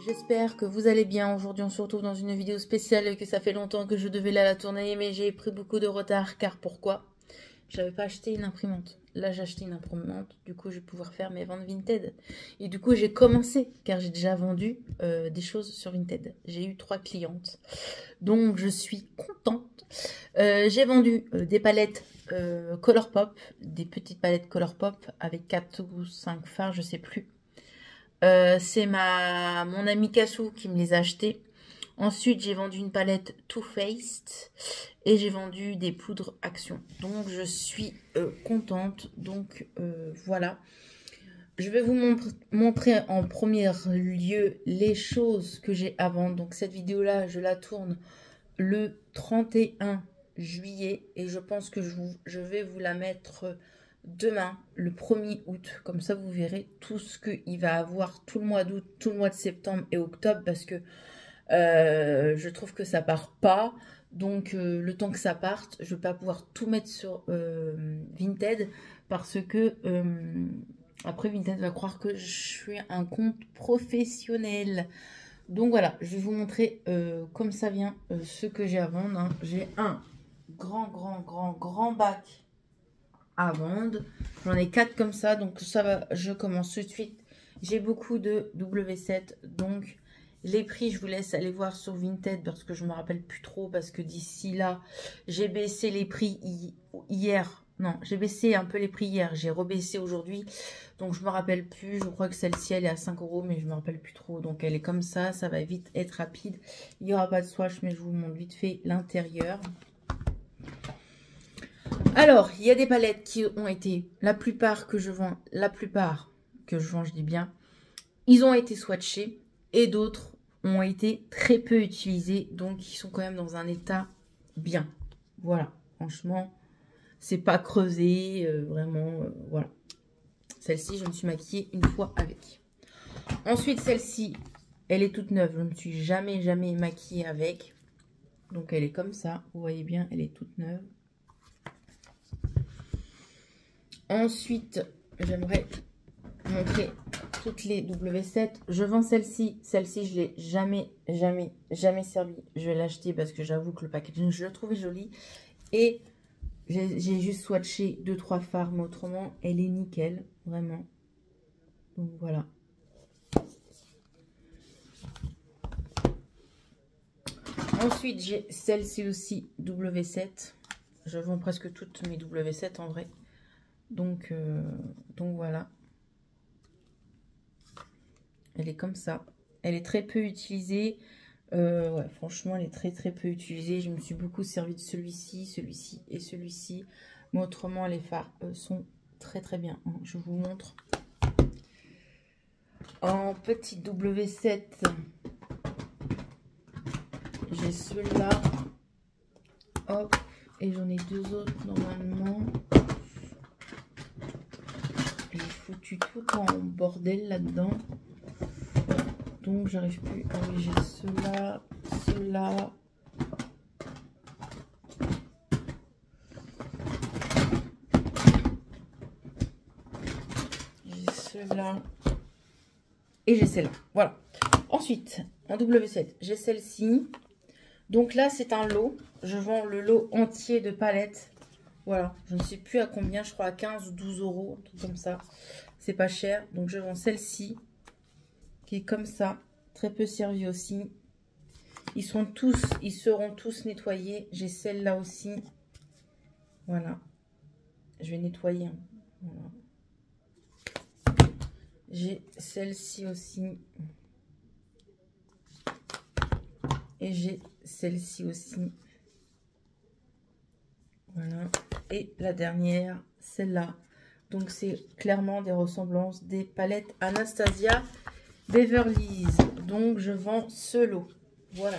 J'espère que vous allez bien. Aujourd'hui on se retrouve dans une vidéo spéciale et que ça fait longtemps que je devais la tourner, mais j'ai pris beaucoup de retard car pourquoi? J'avais pas acheté une imprimante. Là j'ai acheté une imprimante, du coup je vais pouvoir faire mes ventes Vinted. Et du coup j'ai commencé car j'ai déjà vendu des choses sur Vinted. J'ai eu 3 clientes, donc je suis contente. J'ai vendu des palettes Colourpop, des petites palettes Colourpop avec 4 ou 5 fards, je sais plus. C'est mon ami Cassou qui me les a achetés. Ensuite, j'ai vendu une palette Too Faced et j'ai vendu des poudres Action. Donc, je suis contente. Donc, voilà. Je vais vous montrer en premier lieu les choses que j'ai à vendre. Donc, cette vidéo-là, je la tourne le 31 juillet et je pense que je vais vous la mettre demain, le 1er août. Comme ça, vous verrez tout ce qu'il va avoir tout le mois d'août, tout le mois de septembre et octobre parce que je trouve que ça part pas. Donc, le temps que ça parte, je ne vais pas pouvoir tout mettre sur Vinted parce que après, Vinted va croire que je suis un compte professionnel. Donc voilà, je vais vous montrer comme ça vient ce que j'ai à vendre. Hein. J'ai un grand bac à vendre. J'en ai 4 comme ça, donc ça va, je commence tout de suite. J'ai beaucoup de W7, donc les prix, je vous laisse aller voir sur Vinted parce que je me rappelle plus trop, parce que d'ici là, j'ai baissé les prix hier. Non, j'ai baissé un peu les prix hier, j'ai rebaissé aujourd'hui, donc je me rappelle plus. Je crois que celle-ci, elle est à 5 €, mais je me rappelle plus trop. Donc elle est comme ça va vite être rapide. Il n'y aura pas de swatch, mais je vous montre vite fait l'intérieur. Alors, il y a des palettes qui ont été, la plupart que je vends, je dis bien, ils ont été swatchés et d'autres ont été très peu utilisés, donc ils sont quand même dans un état bien. Voilà, franchement, c'est pas creusé, vraiment, voilà. Celle-ci, je me suis maquillée une fois avec. Ensuite, celle-ci, elle est toute neuve, je ne me suis jamais maquillée avec. Donc, elle est comme ça, vous voyez bien, elle est toute neuve. Ensuite, j'aimerais montrer toutes les W7. Je vends celle-ci. Celle-ci, je l'ai jamais servi. Je vais l'acheter parce que j'avoue que le packaging, je le trouvais joli. Et j'ai juste swatché 2-3 fards, mais autrement, elle est nickel, vraiment. Donc voilà. Ensuite, j'ai celle-ci aussi, W7. Je vends presque toutes mes W7 en vrai. Donc voilà. Elle est comme ça. Elle est très peu utilisée. Ouais, franchement, elle est très peu utilisée. Je me suis beaucoup servi de celui-ci et celui-ci. Mais autrement, les fards sont très bien. Hein. Je vous montre. En petit W7, j'ai celui-là. Hop. Et j'en ai 2 autres normalement. J'ai foutu tout en bordel là-dedans. Donc j'arrive plus. Ah oui, j'ai ceux-là, ceux-là. J'ai ceux-là. Et j'ai celle-là. Voilà. Ensuite, en W7, j'ai celle-ci. Donc là, c'est un lot. Je vends le lot entier de palettes. Voilà. Je ne sais plus à combien. Je crois à 15 ou 12 €. Un truc comme ça. C'est pas cher. Donc je vends celle-ci. Qui est comme ça. Très peu servie aussi. Ils seront tous nettoyés. J'ai celle-là aussi. Voilà. Je vais nettoyer. Voilà. J'ai celle-ci aussi. Et j'ai celle-ci aussi. Voilà. Et la dernière, celle-là. Donc, c'est clairement des ressemblances des palettes Anastasia Beverly Hills. Donc, je vends ce lot. Voilà.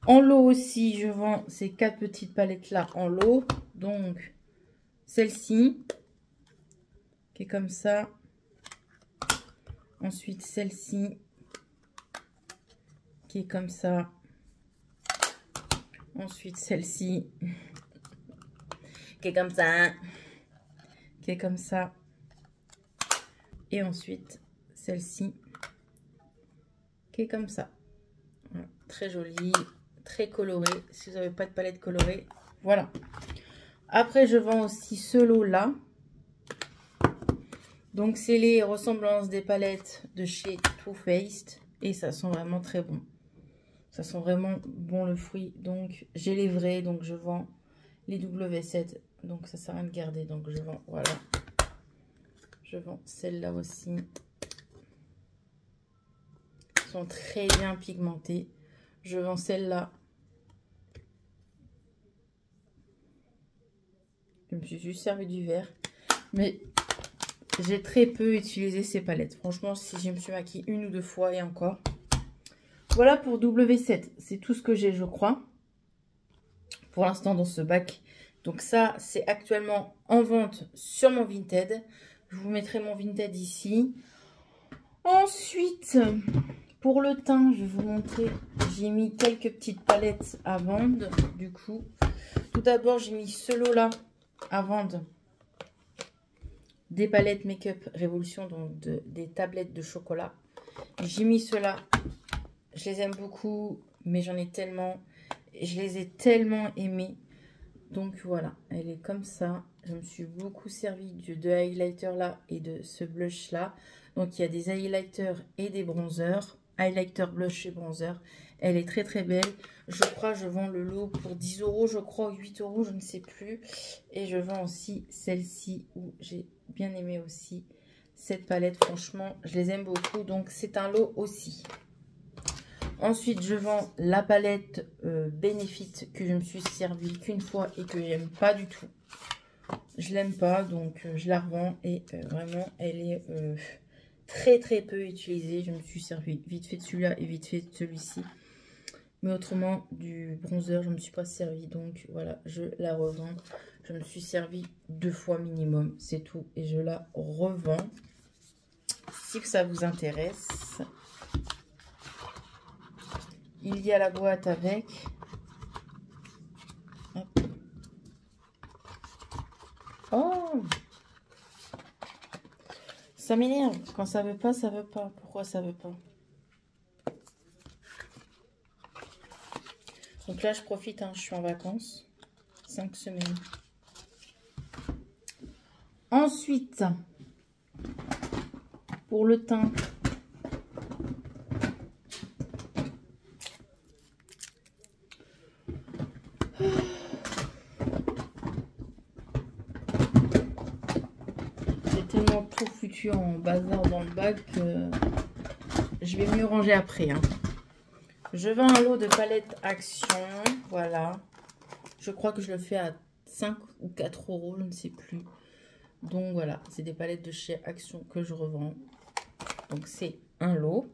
En lot aussi, je vends ces 4 petites palettes-là en lot. Donc, celle-ci, qui est comme ça. Ensuite, celle-ci, qui est comme ça. Ensuite, celle-ci, qui est comme ça. Qui est comme ça. Et ensuite, celle-ci, qui est comme ça. Voilà. Très joli, très coloré. Si vous n'avez pas de palette colorée, voilà. Après, je vends aussi ce lot-là. Donc, c'est les ressemblances des palettes de chez Too Faced. Et ça sent vraiment très bon. Ça sent vraiment bon le fruit. Donc, j'ai les vrais. Donc, je vends les W7. Donc, ça sert à rien de garder. Donc, je vends, voilà. Je vends celle-là aussi. Ils sont très bien pigmentés. Je vends celle-là. Je me suis juste servi du vert. Mais j'ai très peu utilisé ces palettes. Franchement, si je me suis maquillée une ou deux fois et encore. Voilà pour W7. C'est tout ce que j'ai, je crois. Pour l'instant, dans ce bac. Donc ça, c'est actuellement en vente sur mon Vinted. Je vous mettrai mon Vinted ici. Ensuite, pour le teint, je vais vous montrer. J'ai mis quelques petites palettes à vendre. Du coup, tout d'abord, j'ai mis ce lot-là à vendre. Des palettes Make-up Révolution, donc des tablettes de chocolat. J'ai mis cela. Je les aime beaucoup, mais j'en ai tellement. Je les ai tellement aimés. Donc voilà, elle est comme ça. Je me suis beaucoup servi de highlighter là et de ce blush là. Donc il y a des highlighters et des bronzers. Highlighter, blush et bronzer. Elle est très très belle. Je crois je vends le lot pour 10 €, je crois, 8 €, je ne sais plus. Et je vends aussi celle-ci où j'ai bien aimé aussi cette palette. Franchement, je les aime beaucoup. Donc c'est un lot aussi. Ensuite, je vends la palette Benefit que je me suis servi qu'une fois et que j'aime pas du tout. Je l'aime pas, donc je la revends et vraiment, elle est très très peu utilisée. Je me suis servi vite fait de celui-là et vite fait de celui-ci. Mais autrement, du bronzer, je ne me suis pas servi. Donc voilà, je la revends. Je me suis servi 2 fois minimum, c'est tout. Et je la revends. Si ça vous intéresse. Il y a la boîte avec. Hop. Oh! Ça m'énerve. Quand ça veut pas, ça veut pas. Pourquoi ça veut pas? Donc là, je profite. Hein, je suis en vacances. 5 semaines. Ensuite, pour le teint. Tellement tout foutu en bazar dans le bac que je vais mieux ranger après. Hein. Je vends un lot de palettes Action. Voilà. Je crois que je le fais à 5 ou 4 €, je ne sais plus. Donc voilà, c'est des palettes de chez Action que je revends. Donc c'est un lot.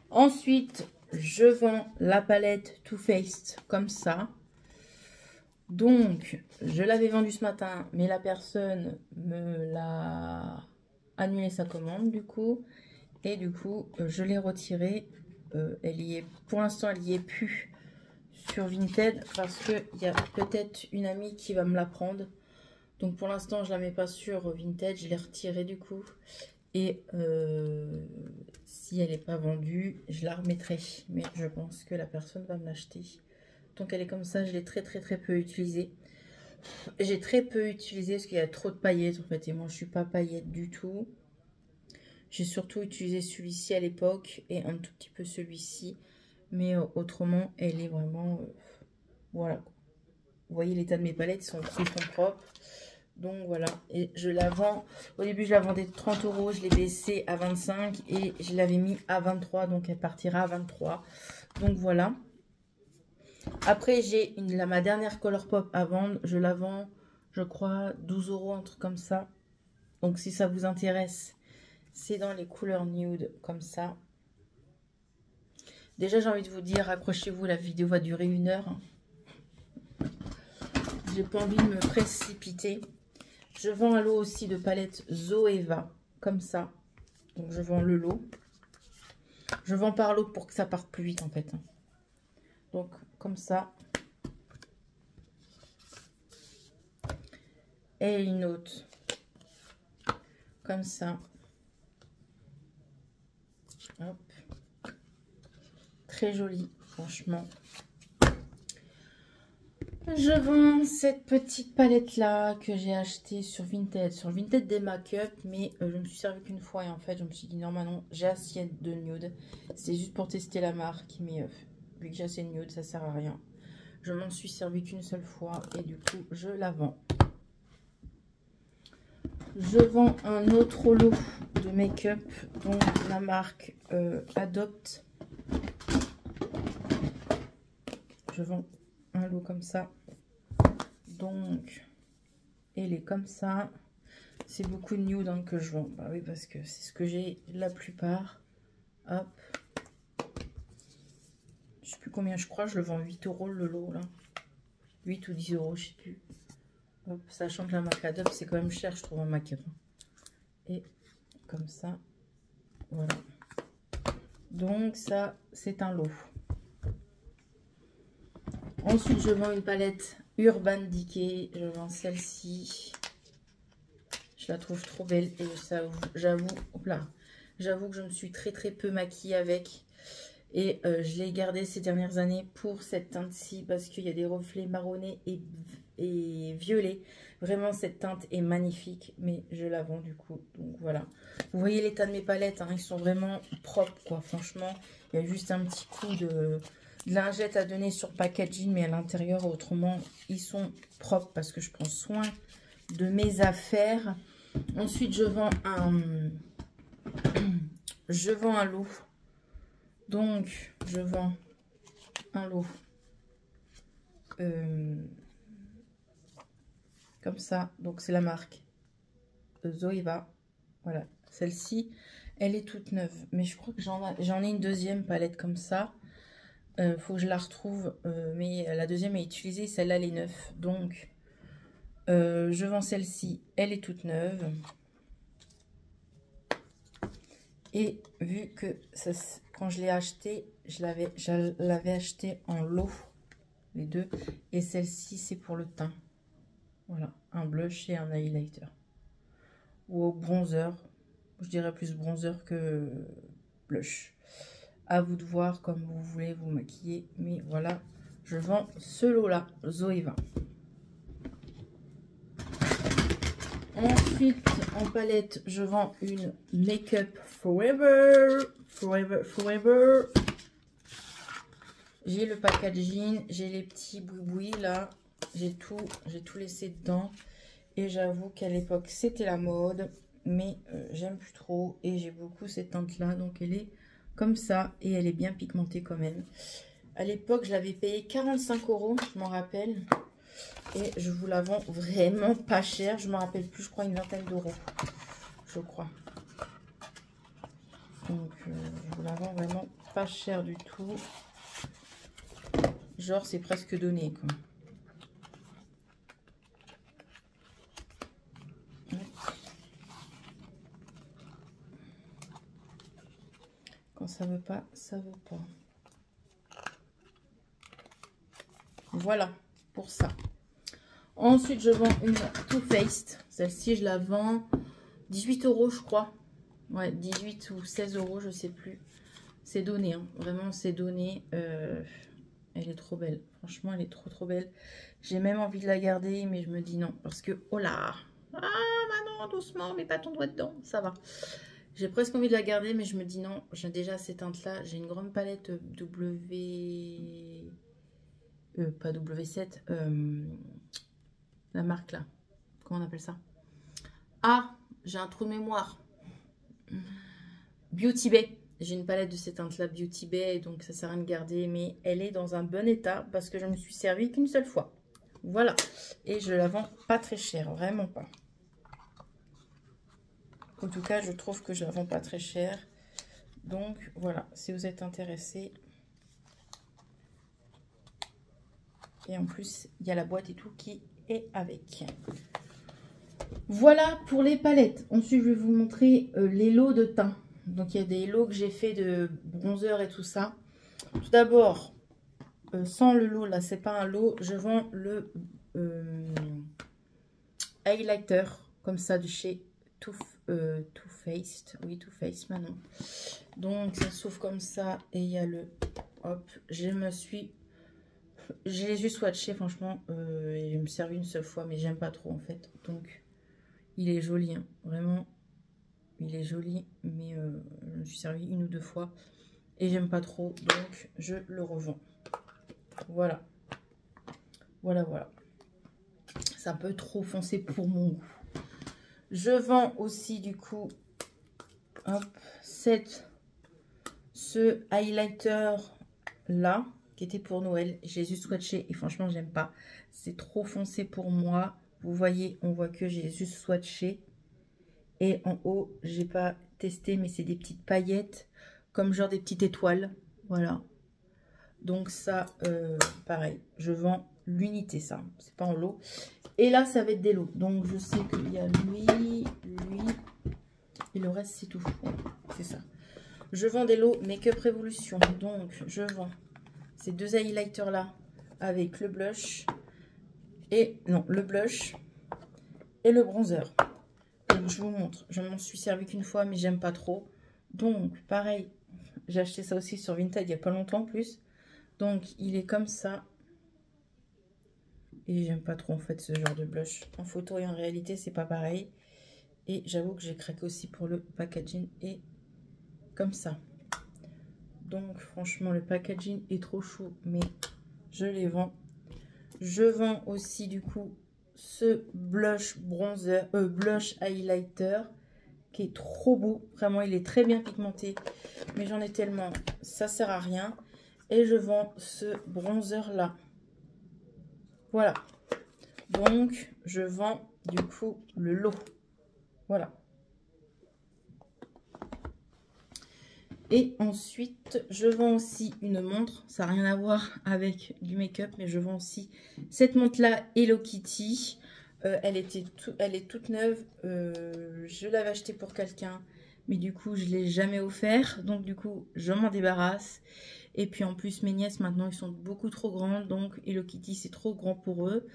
Ensuite, je vends la palette Too Faced comme ça. Donc, je l'avais vendu ce matin, mais la personne me l'a annulé sa commande, du coup. Et du coup, je l'ai retirée. Elle y est, pour l'instant, elle y est plus sur Vinted parce qu'il y a peut-être une amie qui va me la prendre. Donc, pour l'instant, je la mets pas sur Vinted. Je l'ai retirée, du coup. Et si elle n'est pas vendue, je la remettrai. Mais je pense que la personne va me l'acheter. Donc elle est comme ça, je l'ai très peu utilisée. J'ai très peu utilisé parce qu'il y a trop de paillettes en fait. Et moi je suis pas paillette du tout. J'ai surtout utilisé celui-ci à l'époque et un tout petit peu celui-ci. Mais autrement, elle est vraiment... voilà. Vous voyez l'état de mes palettes, ils sont propres. Donc voilà. Et je la vends... Au début je la vendais 30 €. Je l'ai baissée à 25 et je l'avais mis à 23. Donc elle partira à 23. Donc voilà. Après, j'ai ma dernière Colourpop à vendre. Je la vends, je crois, 12 €, un truc comme ça. Donc, si ça vous intéresse, c'est dans les couleurs nude, comme ça. Déjà, j'ai envie de vous dire, accrochez-vous, la vidéo va durer 1 heure. J'ai pas envie de me précipiter. Je vends un lot aussi de palettes Zoeva, comme ça. Donc, je vends le lot. Je vends par lot pour que ça parte plus vite, en fait. Donc, comme ça. Et une autre. Comme ça. très joli, franchement. Je vends cette petite palette là que j'ai achetée sur Vinted. Sur Vinted des make-up, mais je me suis servi qu'une fois. Et en fait, je me suis dit non, maintenant j'ai assez de nude. C'est juste pour tester la marque. Mais vu que j'ai assez de nude, ça sert à rien. Je m'en suis servi qu'une seule fois. Et du coup, je la vends. Je vends un autre lot de make-up. Donc la marque Adopt. Je vends un lot comme ça. Donc, elle est comme ça. C'est beaucoup de nude hein, que je vends. Bah oui, parce que c'est ce que j'ai la plupart. Hop. Je sais plus combien, je crois. Je le vends 8 € le lot là. 8 ou 10 €, je sais plus. Hop, sachant que la marque Adopt, c'est quand même cher, je trouve, en make-up. Et comme ça. Voilà. Donc, ça, c'est un lot. Ensuite, je vends une palette Urban Decay. Je vends celle-ci. Je la trouve trop belle et j'avoue que je me suis très peu maquillée avec. Et je l'ai gardée ces dernières années pour cette teinte-ci parce qu'il y a des reflets marronnés et violets. Vraiment, cette teinte est magnifique, mais je la vends du coup. Donc voilà. Vous voyez l'état de mes palettes, hein, ils sont vraiment propres, quoi. Franchement, il y a juste un petit coup de lingette à donner sur packaging, mais à l'intérieur, autrement, ils sont propres parce que je prends soin de mes affaires. Ensuite, je vends un lot. Donc, je vends un lot comme ça. Donc, c'est la marque Zoeva. Voilà, celle-ci, elle est toute neuve. Mais je crois que j'en ai une deuxième palette comme ça. Faut que je la retrouve. Mais la deuxième est utilisée, celle-là, elle est neuve. Donc, je vends celle-ci, elle est toute neuve. Et vu que ça, quand je l'ai acheté, je l'avais acheté en lot, les deux. Et celle-ci, c'est pour le teint. Voilà, un blush et un highlighter. Ou au bronzer. Je dirais plus bronzer que blush. À vous de voir comme vous voulez vous maquiller. Mais voilà, je vends ce lot-là, Zoeva. Ensuite, en palette, je vends une Make-up Forever. J'ai le packaging, j'ai les petits boui-boui là. J'ai tout laissé dedans. Et j'avoue qu'à l'époque, c'était la mode. Mais j'aime plus trop. Et j'ai beaucoup cette teinte-là. Donc, elle est comme ça. Et elle est bien pigmentée quand même. À l'époque, je l'avais payé 45 €, je m'en rappelle. Et je vous la vends vraiment pas cher. Je ne me rappelle plus, je crois une vingtaine d'euros. Je crois. Donc, je vous la vends vraiment pas cher du tout. Genre, c'est presque donné, quoi. Quand ça veut pas, ça veut pas. Voilà, pour ça. Ensuite, je vends une Too Faced. Celle-ci, je la vends 18 €, je crois. Ouais, 18 ou 16 €, je sais plus. C'est donné, hein. Vraiment, c'est donné. Elle est trop belle. Franchement, elle est trop belle. J'ai même envie de la garder, mais je me dis non. Parce que, oh là! Ah, Manon, doucement, mets pas ton doigt dedans. Ça va. J'ai presque envie de la garder, mais je me dis non. J'ai déjà ces teintes-là. J'ai une grande palette pas W7. La marque là. Comment on appelle ça? Ah, j'ai un trou de mémoire. Beauty Bay. J'ai une palette de ces teintes-là Beauty Bay, donc ça sert à rien de garder, mais elle est dans un bon état parce que je me suis servi qu'une seule fois. Voilà. Et je la vends pas très cher, vraiment pas. En tout cas, je trouve que je la vends pas très cher. Donc voilà, si vous êtes intéressé. Et en plus, il y a la boîte et tout qui est avec. Voilà pour les palettes. Ensuite, je vais vous montrer les lots de teint. Donc, il y a des lots que j'ai fait de bronzer et tout ça. Tout d'abord, sans le lot, là, c'est pas un lot. Je vends le highlighter, comme ça, de chez Too Faced. Oui, Too Faced, maintenant. Donc, ça s'ouvre comme ça. Et il y a le hop, j'ai juste swatché, franchement, il me servi une seule fois, mais j'aime pas trop en fait. Donc, il est joli, hein, vraiment, il est joli, mais je me suis servi une ou deux fois et j'aime pas trop, donc je le revends. Voilà, voilà, voilà. C'est un peu trop foncé pour mon goût. Je vends aussi du coup, hop, ce highlighter là, qui était pour Noël. J'ai juste swatché et franchement, j'aime pas. C'est trop foncé pour moi. Vous voyez, on voit que j'ai juste swatché. Et en haut, j'ai pas testé, mais c'est des petites paillettes, comme genre des petites étoiles. Voilà. Donc ça, pareil, je vends l'unité, ça. C'est pas en lot. Et là, ça va être des lots. Donc je sais qu'il y a lui, et le reste, c'est tout. Ouais, c'est ça. Je vends des lots Make-up Révolution. Donc je vends ces deux highlighters là avec le blush et non, le blush et le bronzer. Donc je vous montre, je m'en suis servi qu'une fois mais j'aime pas trop. Donc pareil, j'ai acheté ça aussi sur Vinted il y a pas longtemps en plus. Donc il est comme ça. Et j'aime pas trop en fait ce genre de blush. En photo et en réalité c'est pas pareil. Et j'avoue que j'ai craqué aussi pour le packaging et comme ça. Donc franchement le packaging est trop chou mais je les vends. Je vends aussi du coup ce blush bronzer, blush highlighter qui est trop beau. Vraiment il est très bien pigmenté mais j'en ai tellement, ça sert à rien. Et je vends ce bronzer là. Voilà. Donc je vends du coup le lot. Voilà. Et ensuite, je vends aussi une montre. Ça n'a rien à voir avec du make-up, mais je vends aussi cette montre-là Hello Kitty. Elle est toute neuve. Je l'avais achetée pour quelqu'un, mais du coup, je ne l'ai jamais offert. Donc, du coup, je m'en débarrasse. Et puis, en plus, mes nièces, maintenant, ils sont beaucoup trop grandes. Donc, Hello Kitty, c'est trop grand pour eux.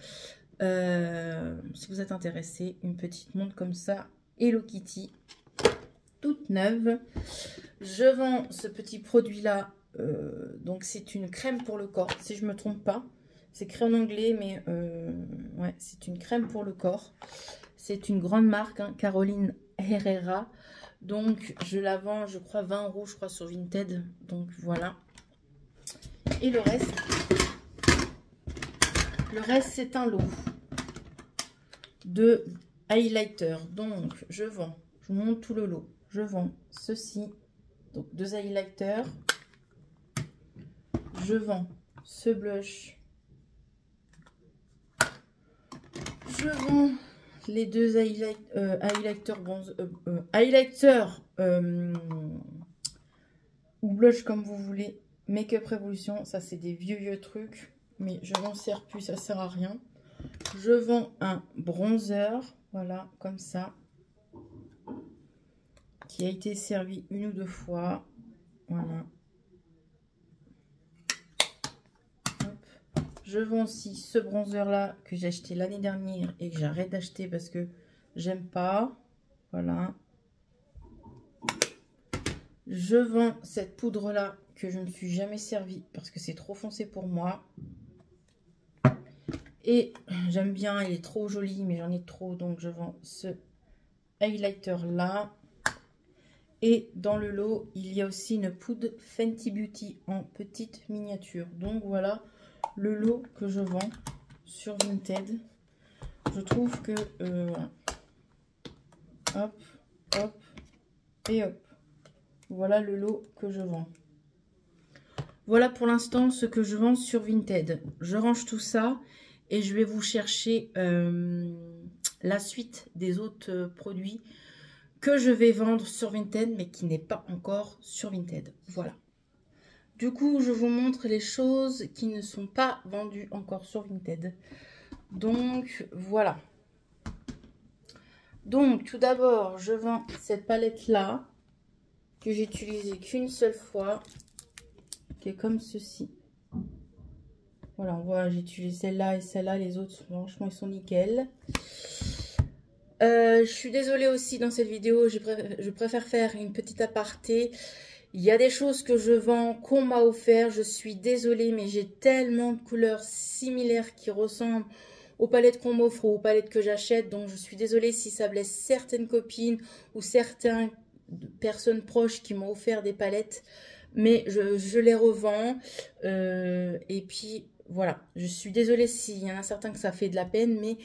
Si vous êtes intéressé, une petite montre comme ça, Hello Kitty, toute neuve. Je vends ce petit produit là, donc c'est une crème pour le corps, si je me trompe pas. C'est écrit en anglais, mais ouais, c'est une crème pour le corps. C'est une grande marque, hein, Caroline Herrera. Donc je la vends, je crois 20 € je crois sur Vinted. Donc voilà. Et le reste c'est un lot de highlighter. Donc je vends, je vous montre tout le lot. Je vends ceci. Donc, deux highlighters. Je vends ce blush. Je vends les deux highlighters ou blush comme vous voulez. Make-up Révolution. Ça, c'est des vieux trucs. Mais je m'en sers plus. Ça sert à rien. Je vends un bronzer. Voilà, comme ça. Qui a été servi une ou deux fois. Voilà. Hop. Je vends aussi ce bronzer là que j'ai acheté l'année dernière et que j'arrête d'acheter parce que j'aime pas. Voilà. Je vends cette poudre là que je ne me suis jamais servi parce que c'est trop foncé pour moi. Et j'aime bien, il est trop joli mais j'en ai trop, donc je vends ce highlighter là. Et dans le lot, il y a aussi une poudre Fenty Beauty en petite miniature. Donc voilà le lot que je vends sur Vinted. Je trouve que hop, hop et hop. Voilà le lot que je vends. Voilà pour l'instant ce que je vends sur Vinted. Je range tout ça et je vais vous chercher la suite des autres produits que je vais vendre sur Vinted, mais qui n'est pas encore sur Vinted. Voilà. Du coup, je vous montre les choses qui ne sont pas vendues encore sur Vinted. Donc, voilà. Donc, tout d'abord, je vends cette palette-là, que j'ai utilisée qu'une seule fois, qui est comme ceci. Voilà, on voit, j'ai utilisé celle-là et celle-là. Les autres, franchement, ils sont nickel. Je suis désolée aussi dans cette vidéo, je préfère faire une petite aparté. Il y a des choses que je vends, qu'on m'a offert. Je suis désolée, mais j'ai tellement de couleurs similaires qui ressemblent aux palettes qu'on m'offre ou aux palettes que j'achète. Donc, je suis désolée si ça blesse certaines copines ou certaines personnes proches qui m'ont offert des palettes. Mais je les revends. Et puis, voilà. Je suis désolée s'il y en a certains que ça fait de la peine, mais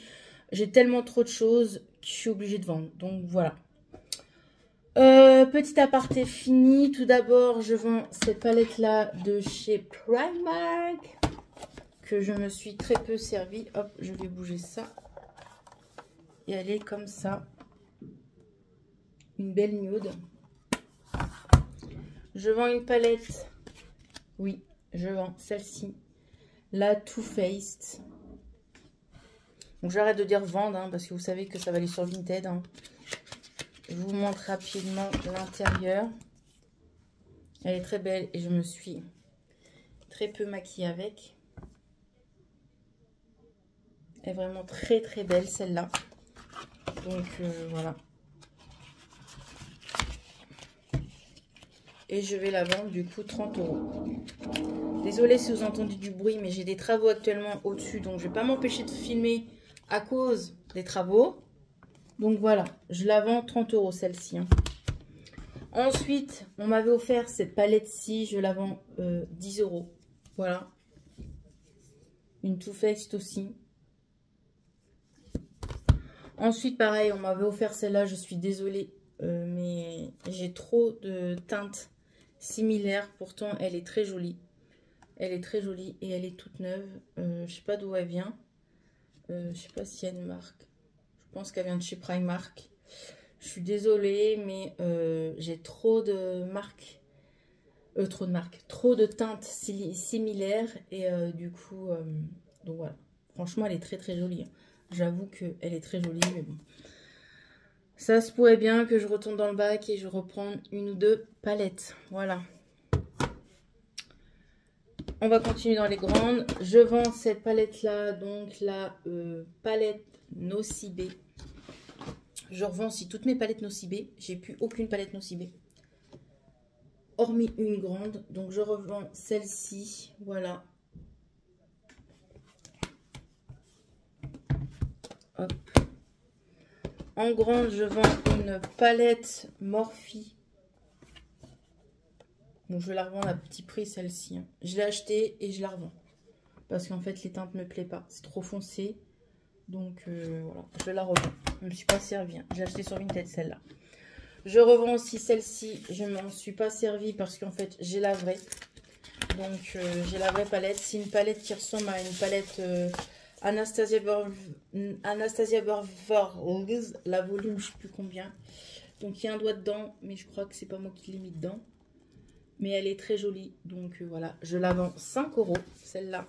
j'ai tellement trop de choses que je suis obligée de vendre. Donc, voilà. Petit aparté fini. Tout d'abord, je vends cette palette-là de chez Primark que je me suis très peu servie. Hop, je vais bouger ça. Et elle est comme ça. Une belle nude. Je vends une palette. Oui, je vends celle-ci. La Too Faced. Donc j'arrête de dire vendre, hein, parce que vous savez que ça va aller sur Vinted. Hein. Je vous montre rapidement l'intérieur. Elle est très belle et je me suis très peu maquillée avec. Elle est vraiment très très belle celle-là. Donc voilà. Et je vais la vendre du coup 30 €. Désolée si vous entendez du bruit, mais j'ai des travaux actuellement au-dessus. Donc je ne vais pas m'empêcher de filmer à cause des travaux. Donc voilà, je la vends 30 € celle-ci. Hein. Ensuite, on m'avait offert cette palette-ci, je la vends 10 €. Voilà. Une Too Faced aussi. Ensuite, pareil, on m'avait offert celle-là, je suis désolée, mais j'ai trop de teintes similaires. Pourtant, elle est très jolie. Elle est très jolie et elle est toute neuve. Je sais pas d'où elle vient. Je sais pas s'il y a une marque. Je pense qu'elle vient de chez Primark. Je suis désolée, mais j'ai trop de marques. Trop de teintes similaires. Et du coup, donc voilà. Franchement, elle est très très jolie. J'avoue qu'elle est très jolie, mais bon. Ça se pourrait bien que je retourne dans le bac et je reprends une ou deux palettes. Voilà. On va continuer dans les grandes. Je vends cette palette-là, donc la palette Nocibé. Je revends aussi toutes mes palettes Nocibé. J'ai plus aucune palette Nocibé. Hormis une grande. Donc je revends celle-ci. Voilà. Hop. En grande, je vends une palette Morphe. Donc je la revends à petit prix celle-ci. Hein. Je l'ai achetée et je la revends. Parce qu'en fait les teintes ne me plaisent pas. C'est trop foncé. Donc voilà, je la revends. Je ne me suis pas servie. Hein. J'ai acheté sur Vinted celle-là. Je revends aussi celle-ci. Je ne m'en suis pas servie parce qu'en fait j'ai la vraie. Donc j'ai la vraie palette. C'est une palette qui ressemble à une palette Anastasia Beverly, la volume je ne sais plus combien. Donc il y a un doigt dedans, mais je crois que c'est pas moi qui l'ai mis dedans. Mais elle est très jolie. Donc voilà, je la vends 5 € celle-là.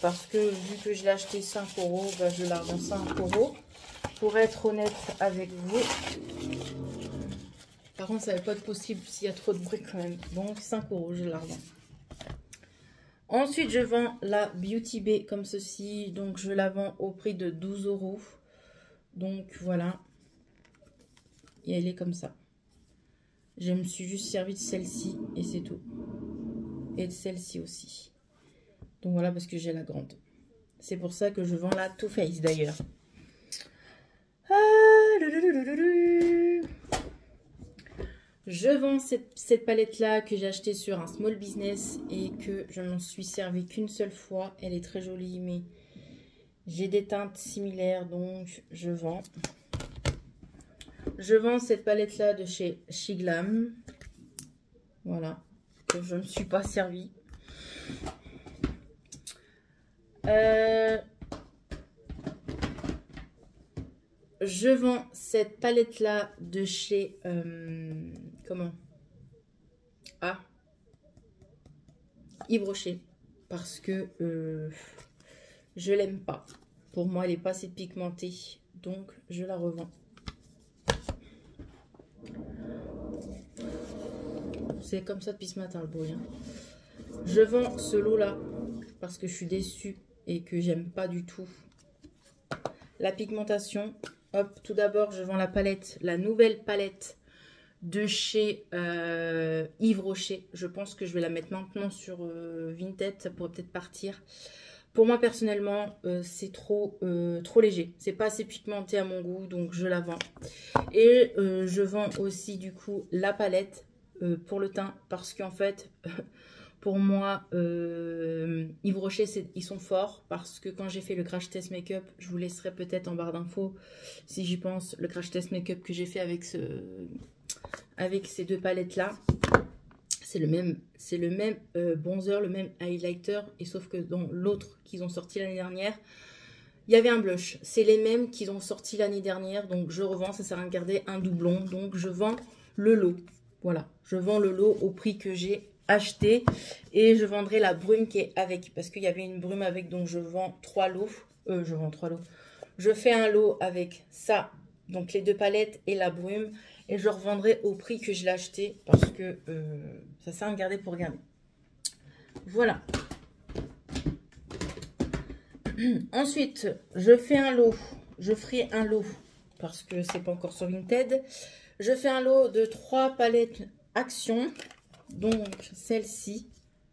Parce que vu que je l'ai acheté 5 €, bah, je la revends 5 €. Pour être honnête avec vous. Par contre, ça ne va pas être possible s'il y a trop de bruit quand même. Donc 5 €, je la revends. Ensuite, je vends la Beauty Bay comme ceci. Donc je la vends au prix de 12 €. Donc voilà. Et elle est comme ça. Je me suis juste servi de celle-ci et c'est tout. Et de celle-ci aussi. Donc voilà, parce que j'ai la grande. C'est pour ça que je vends la Too Faced d'ailleurs. Je vends cette palette-là que j'ai achetée sur un small business et que je m'en suis servi qu'une seule fois. Elle est très jolie, mais j'ai des teintes similaires, donc je vends. Je vends cette palette-là de chez Shiglam. Voilà, que je ne me suis pas servi. Je vends cette palette-là de chez... comment? Ah, Yves Rocher. Parce que je l'aime pas. Pour moi, elle n'est pas assez pigmentée. Donc, je la revends. C'est comme ça depuis ce matin le bruit. Hein. Je vends ce lot-là parce que je suis déçue et que j'aime pas du tout la pigmentation. Hop, tout d'abord, je vends la palette, la nouvelle palette de chez Yves Rocher. Je pense que je vais la mettre maintenant sur Vinted, ça pourrait peut-être partir. Pour moi personnellement, c'est trop léger. C'est pas assez pigmenté à mon goût, donc je la vends. Et je vends aussi du coup la palette pour le teint, parce qu'en fait... Pour moi, Yves Rocher, ils sont forts, parce que quand j'ai fait le crash test make-up, je vous laisserai peut-être en barre d'infos, si j'y pense, le crash test make-up que j'ai fait avec ces deux palettes-là. C'est le même bronzer, le même highlighter, et sauf que dans l'autre qu'ils ont sorti l'année dernière, il y avait un blush. C'est les mêmes qu'ils ont sorti l'année dernière, donc je revends, ça sert à rien de garder un doublon, donc je vends le lot. Voilà, je vends le lot au prix que j'ai acheté, et je vendrai la brume qui est avec, parce qu'il y avait une brume avec, donc je vends 3 lots. Je fais un lot avec ça, donc les deux palettes et la brume, et je revendrai au prix que je l'ai acheté, parce que ça sert à rien de garder pour garder. Voilà. Ensuite, je fais un lot. Je ferai un lot, parce que c'est pas encore sur Vinted. Je fais un lot de 3 palettes Action. Donc, celle-ci,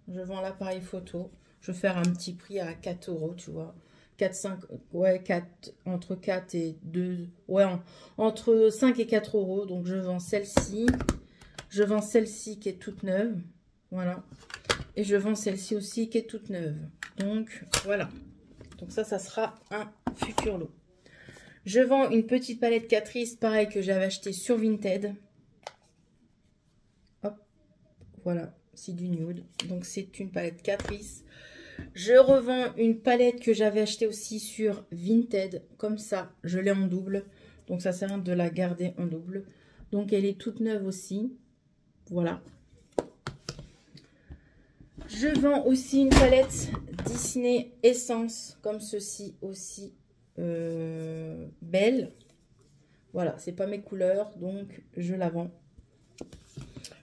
je vends l'appareil photo. Je vais faire un petit prix à 4 €, tu vois. 4, 5, ouais, 4, entre 4 et 2, ouais, entre 5 et 4 €. Donc, je vends celle-ci. Je vends celle-ci qui est toute neuve. Voilà. Et je vends celle-ci aussi qui est toute neuve. Donc, voilà. Donc, ça sera un futur lot. Je vends une petite palette Catrice, pareil, que j'avais acheté sur Vinted. Hop. Voilà, c'est du nude. Donc, c'est une palette Catrice. Je revends une palette que j'avais achetée aussi sur Vinted. Comme ça, je l'ai en double. Donc, ça sert à rien de la garder en double. Donc, elle est toute neuve aussi. Voilà. Je vends aussi une palette Disney Essence, comme ceci aussi. Belle. Voilà, c'est pas mes couleurs, donc je la vends.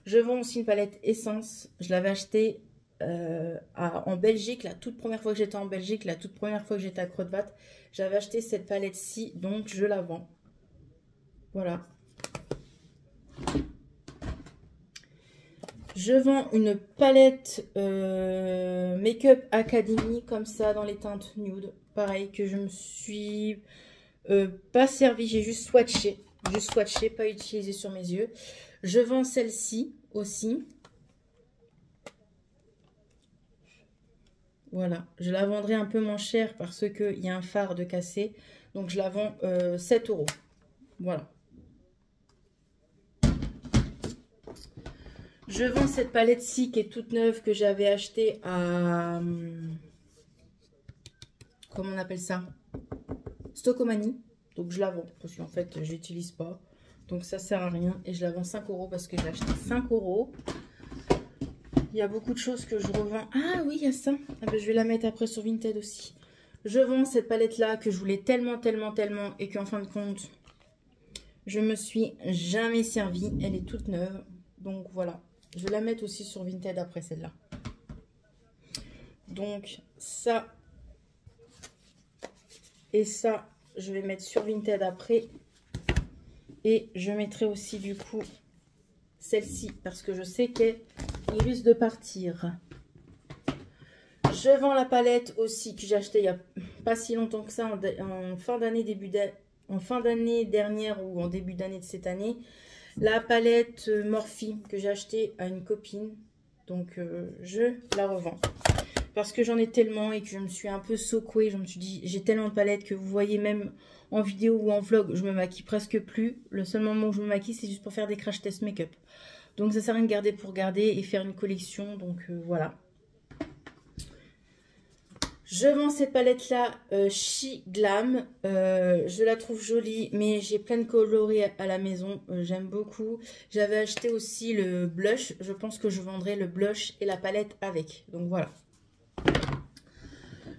Je vends aussi une palette Essence. Je l'avais achetée en Belgique, la toute première fois que j'étais en Belgique, la toute première fois que j'étais à Croix-de-Vat. J'avais acheté cette palette-ci, donc je la vends. Voilà. Je vends une palette Make-up Academy, comme ça, dans les teintes nude. Pareil, que je me suis pas servi, j'ai juste swatché. Juste swatché, pas utilisé sur mes yeux. Je vends celle-ci aussi. Voilà, je la vendrai un peu moins cher parce qu'il y a un fard de cassé. Donc, je la vends 7 €. Voilà. Je vends cette palette-ci qui est toute neuve, que j'avais achetée à... comment on appelle ça? Stockomanie. Donc, je la vends parce qu'en fait, je l'utilise pas. Donc, ça sert à rien. Et je la vends 5 € parce que j'ai acheté 5 €. Il y a beaucoup de choses que je revends. Ah oui, il y a ça. Ah ben, je vais la mettre après sur Vinted aussi. Je vends cette palette-là que je voulais tellement et qu'en fin de compte, je me suis jamais servi. Elle est toute neuve. Donc, voilà. Je vais la mettre aussi sur Vinted après celle-là. Donc, ça et ça, je vais mettre sur Vinted après. Et je mettrai aussi du coup celle-ci parce que je sais qu'elle risque de partir. Je vends la palette aussi que j'ai achetée il n'y a pas si longtemps que ça, en fin d'année, en fin d'année dernière ou en début d'année de cette année. La palette Morphe que j'ai achetée à une copine. Donc, je la revends. Parce que j'en ai tellement et que je me suis un peu secouée. Je me suis dit, j'ai tellement de palettes que vous voyez même en vidéo ou en vlog, je me maquille presque plus. Le seul moment où je me maquille, c'est juste pour faire des crash test make-up. Donc, ça sert à rien de garder pour garder et faire une collection. Donc, voilà. Je vends cette palette-là She Glam. Je la trouve jolie, mais j'ai plein de coloris à la maison. J'aime beaucoup. J'avais acheté aussi le blush. Je pense que je vendrai le blush et la palette avec. Donc, voilà.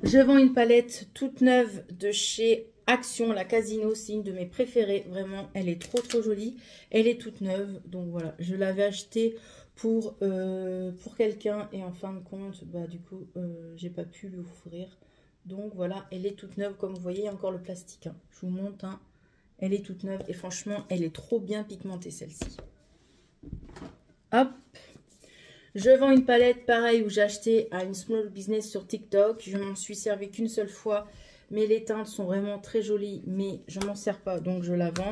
Je vends une palette toute neuve de chez Action, la Casino. C'est une de mes préférées. Vraiment, elle est trop jolie. Elle est toute neuve. Donc, voilà. Je l'avais achetée pour quelqu'un et en fin de compte, bah, du coup, j'ai pas pu l'offrir. Donc, voilà. Elle est toute neuve. Comme vous voyez, il y a encore le plastique. Hein. Je vous montre. Hein. Elle est toute neuve et franchement, elle est trop bien pigmentée, celle-ci. Hop. Je vends une palette pareille où j'ai acheté à une small business sur TikTok. Je m'en suis servi qu'une seule fois. Mais les teintes sont vraiment très jolies. Mais je m'en sers pas, donc je la vends.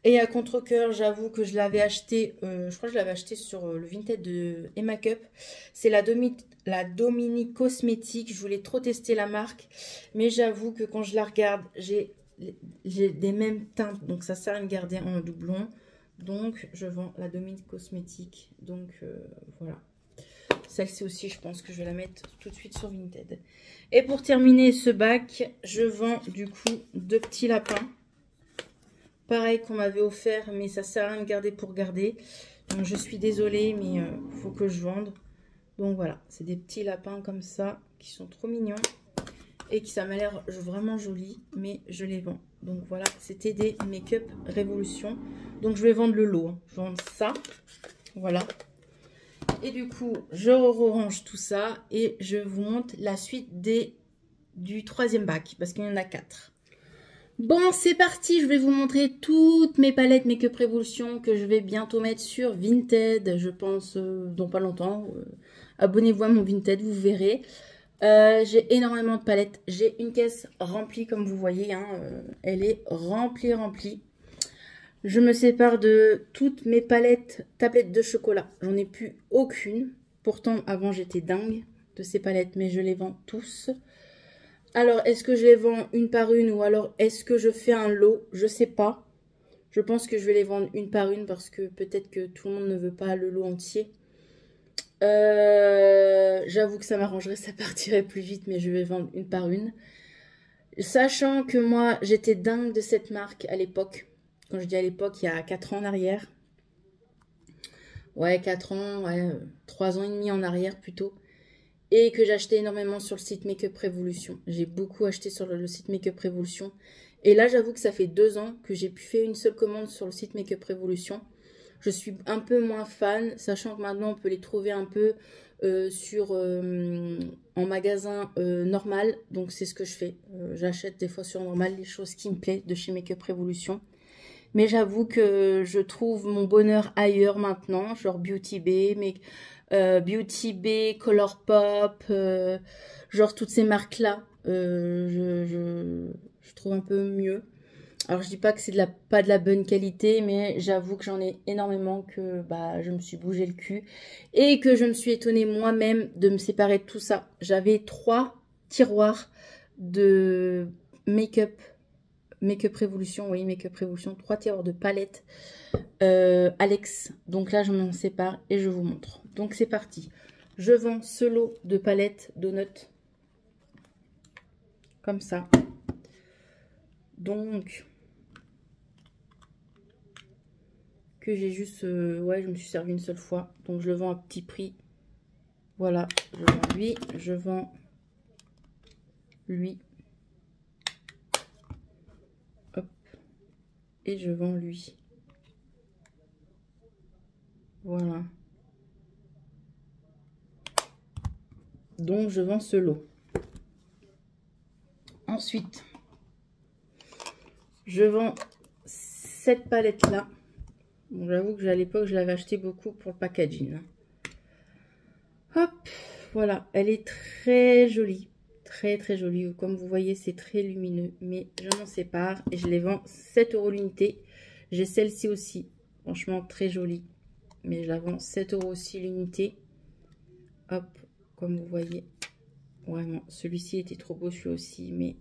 Et à contre-cœur, j'avoue que je l'avais acheté. Je crois que je l'avais acheté sur le Vinted de Emma Cup. C'est la Dominique Cosmétique. Je voulais trop tester la marque. Mais j'avoue que quand je la regarde, j'ai des mêmes teintes. Donc ça sert à me garder en doublon. Donc, je vends la Dominique Cosmétique. Donc, voilà. Celle-ci aussi, je pense que je vais la mettre tout de suite sur Vinted. Et pour terminer ce bac, je vends du coup 2 petits lapins. Pareil qu'on m'avait offert, mais ça sert à rien de garder pour garder. Donc, je suis désolée, mais il faut que je vende. Donc, voilà. C'est des petits lapins comme ça, qui sont trop mignons. Et qui ça m'a l'air vraiment joli, mais je les vends. Donc voilà, c'était des Make-up Révolution. Donc je vais vendre le lot, hein. Je vends ça, voilà. Et du coup, je range tout ça et je vous montre la suite du 3e bac, parce qu'il y en a 4. Bon, c'est parti, je vais vous montrer toutes mes palettes Make-up Révolution que je vais bientôt mettre sur Vinted, je pense, dans pas longtemps. Abonnez-vous à mon Vinted, vous verrez. J'ai énormément de palettes. J'ai une caisse remplie comme vous voyez. Hein, elle est remplie. Je me sépare de toutes mes tablettes de chocolat. J'en ai plus aucune. Pourtant, avant, j'étais dingue de ces palettes. Mais je les vends tous. Alors, est-ce que je les vends une par une ou alors est-ce que je fais un lot? Je sais pas. Je pense que je vais les vendre une par une parce que peut-être que tout le monde ne veut pas le lot entier. J'avoue que ça m'arrangerait, ça partirait plus vite, mais je vais vendre une par une. Sachant que moi, j'étais dingue de cette marque à l'époque. Quand je dis à l'époque, il y a 4 ans en arrière. Ouais, 4 ans, ouais, 3 ans et demi en arrière plutôt. Et que j'achetais énormément sur le site Make-up Révolution. J'ai beaucoup acheté sur le site Make-up Révolution. Et là, j'avoue que ça fait 2 ans que j'ai pu faire une seule commande sur le site Make-up Révolution. Je suis un peu moins fan, sachant que maintenant on peut les trouver un peu en magasin normal. Donc c'est ce que je fais. J'achète des fois sur normal les choses qui me plaisent de chez Make-up Révolution. Mais j'avoue que je trouve mon bonheur ailleurs maintenant, genre Beauty Bay, Beauty Bay, Colourpop, genre toutes ces marques-là. Je trouve un peu mieux. Alors je dis pas que c'est pas de la bonne qualité, mais j'avoue que j'en ai énormément, que bah, je me suis bougé le cul. Et que je me suis étonnée moi-même de me séparer de tout ça. J'avais 3 tiroirs de Make-up Révolution, oui, Make-up Révolution, 3 tiroirs de palettes Alex. Donc là je m'en sépare et je vous montre. Donc c'est parti. Je vends ce lot de palettes Donut. Comme ça. Donc... que j'ai juste, ouais, je me suis servi une seule fois, donc je le vends à petit prix. Voilà, je vends lui, je vends lui, hop, et je vends lui. Voilà. Donc je vends ce lot. Ensuite, je vends cette palette là. Bon, j'avoue que à l'époque, je l'avais acheté beaucoup pour le packaging. Hop, voilà. Elle est très jolie. Très, très jolie. Comme vous voyez, c'est très lumineux. Mais je m'en sépare et je les vends 7 € l'unité. J'ai celle-ci aussi. Franchement, très jolie. Mais je la vends 7 € aussi l'unité. Hop, comme vous voyez. Vraiment, celui-ci était trop beau, celui aussi. Mais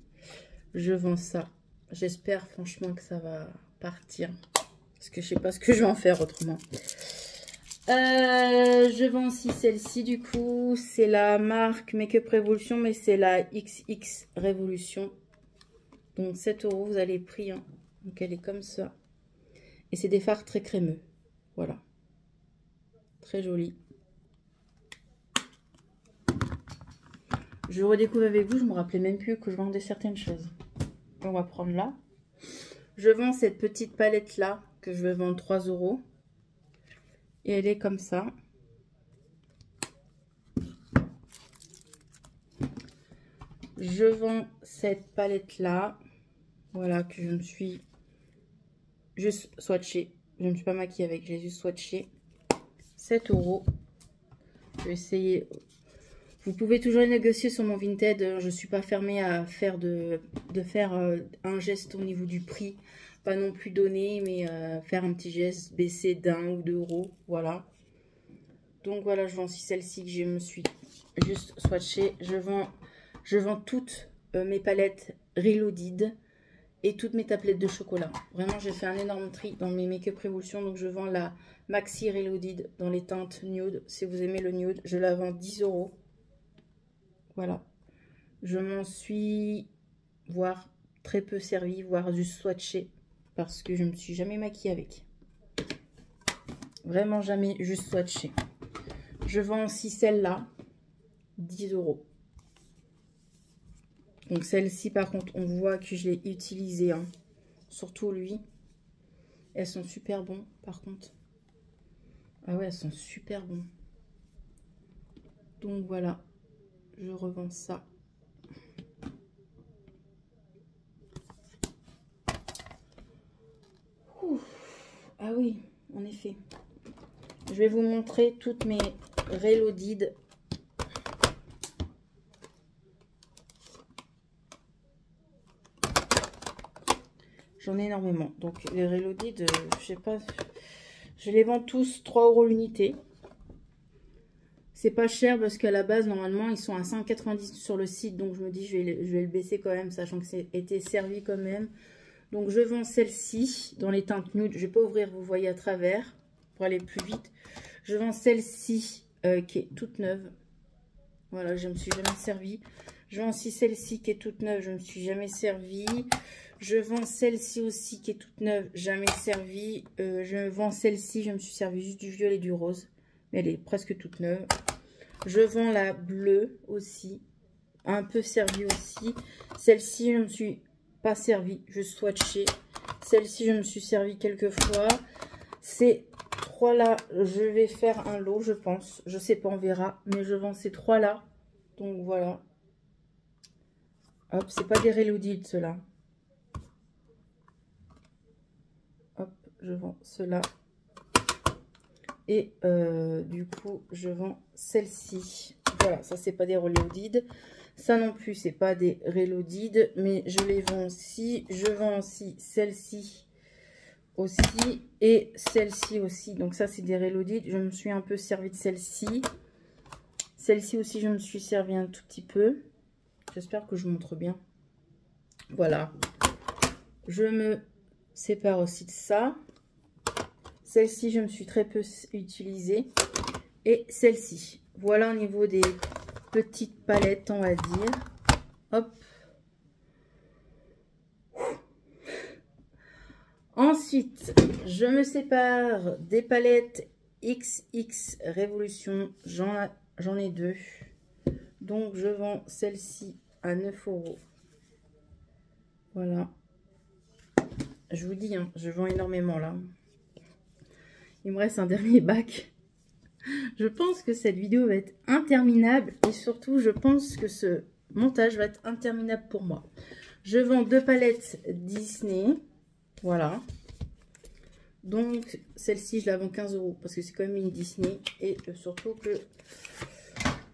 je vends ça. J'espère franchement que ça va partir. Parce que je sais pas ce que je vais en faire autrement. Je vends aussi celle-ci du coup. C'est la marque Make-up Révolution, mais c'est la XX Révolution. Donc 7 €, vous avez le prix. Hein. Donc elle est comme ça. Et c'est des fards très crémeux. Voilà. Très joli. Je redécouvre avec vous. Je me rappelais même plus que je vendais certaines choses. On va prendre là. Je vends cette petite palette là. Que je vais vendre 3 €. Et elle est comme ça. Je vends cette palette là. Voilà, que je me suis juste swatché. Je ne me suis pas maquillée avec, j'ai juste swatché. 7 €. Je vais essayer. Vous pouvez toujours négocier sur mon Vinted. Je ne suis pas fermée à faire faire un geste au niveau du prix. Pas non plus donner, mais faire un petit geste, baisser d'1 ou 2 €. Voilà. Donc voilà, je vends aussi celle-ci que je me suis juste swatchée. Je vends toutes mes palettes Reloaded et toutes mes tablettes de chocolat. Vraiment, j'ai fait un énorme tri dans mes Make-up Révolution. Donc je vends la Maxi Reloaded dans les teintes nude. Si vous aimez le nude, je la vends 10 €. Voilà. Je m'en suis, voire très peu servi, voire juste swatché. Parce que je ne me suis jamais maquillée avec. Vraiment jamais, juste swatché. Je vends aussi celle-là, 10 €. Donc celle-ci, par contre, on voit que je l'ai utilisée. Hein. Surtout lui. Elles sont super bons, par contre. Ah ouais, elles sont super bons. Donc voilà, je revends ça. Ouf. Ah oui, en effet. Je vais vous montrer toutes mes Reloaded. J'en ai énormément. Donc les Reloaded, je sais pas, je les vends tous 3 € l'unité. C'est pas cher parce qu'à la base, normalement, ils sont à 5,90 € sur le site. Donc je me dis, je vais le baisser quand même, sachant que c'est été servi quand même. Donc je vends celle-ci dans les teintes nude. Je vais pas ouvrir, vous voyez à travers, pour aller plus vite. Je vends celle-ci qui est toute neuve. Voilà, je ne me suis jamais servi. Je vends aussi celle-ci qui est toute neuve, je ne me suis jamais servi. Je vends celle-ci aussi qui est toute neuve, jamais servie. Je vends celle-ci, je me suis servi juste du violet et du rose. Mais elle est presque toute neuve. Je vends la bleue aussi, un peu servie aussi. Celle-ci, je ne me suis pas servie, je swatchais. Celle-ci, je me suis servi quelques fois. Ces trois-là, je vais faire un lot, je pense. Je sais pas, on verra. Mais je vends ces trois-là. Donc voilà. Hop, c'est pas des Reloaded, ceux-là. Hop, je vends ceux-là. Et du coup, je vends celle-ci. Voilà, ça, c'est pas des Reloaded. Ça non plus, c'est pas des Reloaded. Mais je les vends aussi. Je vends aussi celle-ci aussi. Et celle-ci aussi. Donc ça, c'est des Reloaded. Je me suis un peu servi de celle-ci. Celle-ci aussi, je me suis servi un tout petit peu. J'espère que je montre bien. Voilà. Je me sépare aussi de ça. Celle-ci, je me suis très peu utilisée. Et celle-ci. Voilà au niveau des petites palettes, on va dire. Hop. Ensuite, je me sépare des palettes XX Révolution. J'en ai deux. Donc, je vends celle-ci à 9 €. Voilà. Je vous dis, hein, je vends énormément là. Il me reste un dernier bac. Je pense que cette vidéo va être interminable. Et surtout, je pense que ce montage va être interminable pour moi. Je vends deux palettes Disney. Voilà. Donc, celle-ci, je la vends 15 € parce que c'est quand même une Disney. Et surtout que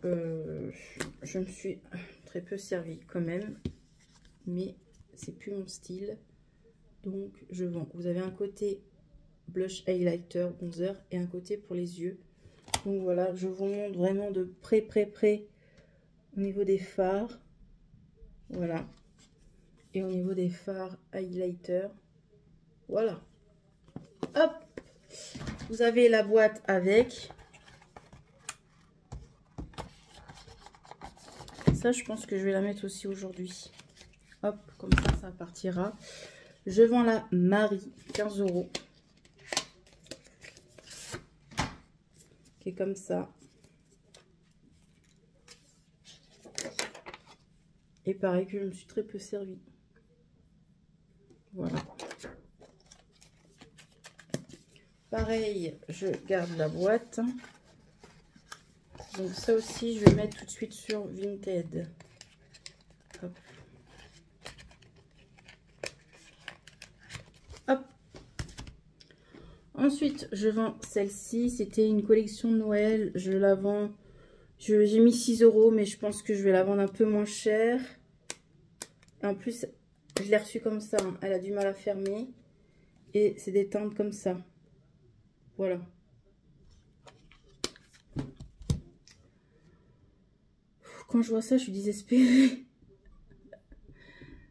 je me suis très peu servi quand même. Mais c'est plus mon style. Donc, je vends. Vous avez un côté blush, highlighter, bronzer et un côté pour les yeux. Donc voilà, je vous montre vraiment de près au niveau des fards. Voilà. Et au niveau des fards highlighter. Voilà. Hop. Vous avez la boîte avec. Ça, je pense que je vais la mettre aussi aujourd'hui. Hop, comme ça partira. Je vends la Marie, 15 €. Qui est comme ça. Et pareil que je me suis très peu servi. Voilà. Pareil, je garde la boîte. Donc ça aussi, je vais mettre tout de suite sur Vinted. Hop. Hop. Ensuite, je vends celle-ci. C'était une collection de Noël. Je la vends. J'ai mis 6 €, mais je pense que je vais la vendre un peu moins cher. En plus, je l'ai reçue comme ça. Hein. Elle a du mal à fermer. Et c'est des teintes comme ça. Voilà. Quand je vois ça, je suis désespérée.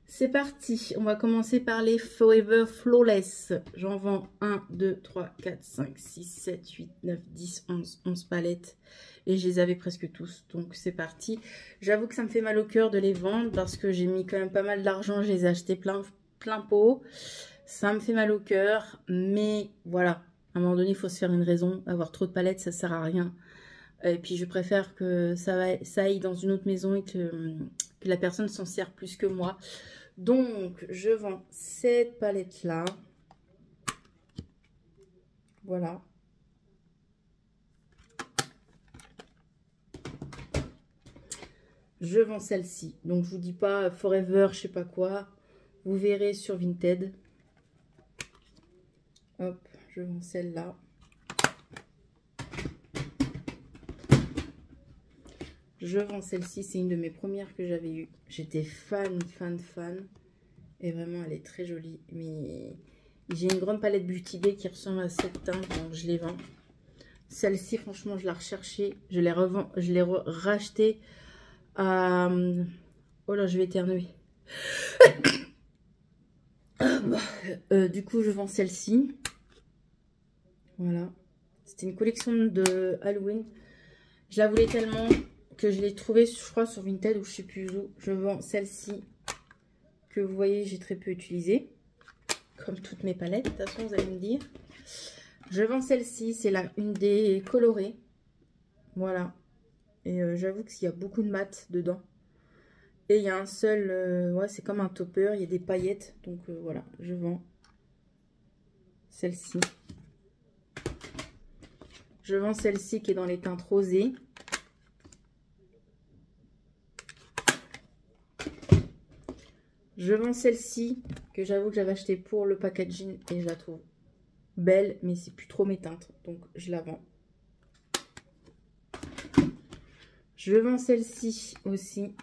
C'est parti. On va commencer par les Forever Flawless. J'en vends 1, 2, 3, 4, 5, 6, 7, 8, 9, 10, 11 palettes. Et je les avais presque tous. Donc c'est parti. J'avoue que ça me fait mal au cœur de les vendre parce que j'ai mis quand même pas mal d'argent. Je les ai achetés plein pot. Ça me fait mal au cœur. Mais voilà. À un moment donné, il faut se faire une raison. Avoir trop de palettes, ça sert à rien. Et puis je préfère que ça aille dans une autre maison et que la personne s'en sert plus que moi. Donc je vends cette palette là. Voilà. Je vends celle-ci. Donc je vous dis pas Forever, je sais pas quoi. Vous verrez sur Vinted. Hop, je vends celle-là. Je vends celle-ci, c'est une de mes premières que j'avais eues. J'étais fan. Et vraiment, elle est très jolie. Mais j'ai une grande palette Beauty Bay qui ressemble à cette teinte, donc je les vends. Celle-ci, franchement, je l'ai recherchée. Je l'ai rachetée à... Oh là, je vais éternuer. Du coup, je vends celle-ci. Voilà. C'était une collection de Halloween. Je la voulais tellement que je l'ai trouvée, je crois, sur Vinted ou je sais plus où. Je vends celle-ci que vous voyez, j'ai très peu utilisée. Comme toutes mes palettes, de toute façon, vous allez me dire. Je vends celle-ci, c'est une des colorées. Voilà. Et j'avoue qu'il y a beaucoup de mat dedans. Et il y a un seul... ouais, c'est comme un topper, il y a des paillettes. Donc voilà, je vends celle-ci. Je vends celle-ci qui est dans les teintes rosées. Je vends celle-ci que j'avoue que j'avais acheté pour le packaging et je la trouve belle, mais c'est plus trop mes teintes, donc je la vends. Je vends celle-ci aussi.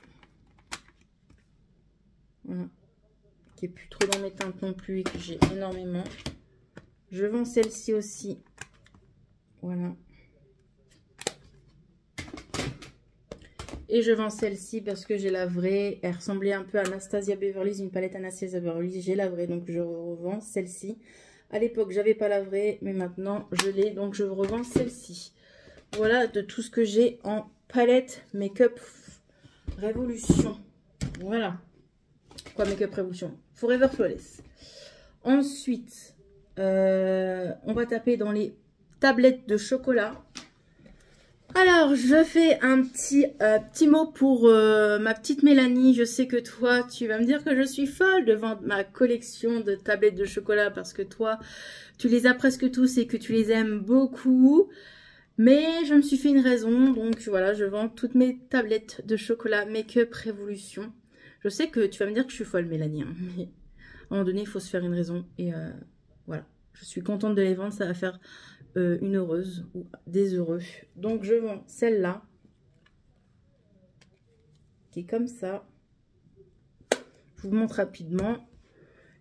Voilà. Qui est plus trop dans mes teintes non plus et que j'ai énormément. Je vends celle-ci aussi. Voilà. Et je vends celle-ci parce que j'ai la vraie. Elle ressemblait un peu à Anastasia Beverly Hills, une palette Anastasia Beverly Hills. J'ai la vraie, donc je revends celle-ci. À l'époque, j'avais pas la vraie, mais maintenant, je l'ai. Donc, je revends celle-ci. Voilà de tout ce que j'ai en palette Make-up Révolution. Voilà. Quoi, Make-up Révolution? Forever Flawless. Ensuite, on va taper dans les tablettes de chocolat. Alors, je fais un petit mot pour ma petite Mélanie. Je sais que toi, tu vas me dire que je suis folle de vendre ma collection de tablettes de chocolat parce que toi, tu les as presque tous et que tu les aimes beaucoup. Mais je me suis fait une raison, donc voilà, je vends toutes mes tablettes de chocolat Make-up Révolution. Je sais que tu vas me dire que je suis folle, Mélanie, hein, mais à un moment donné, il faut se faire une raison. Et voilà, je suis contente de les vendre, ça va faire... une heureuse ou des heureux. Donc je vends celle-là qui est comme ça. Je vous montre rapidement.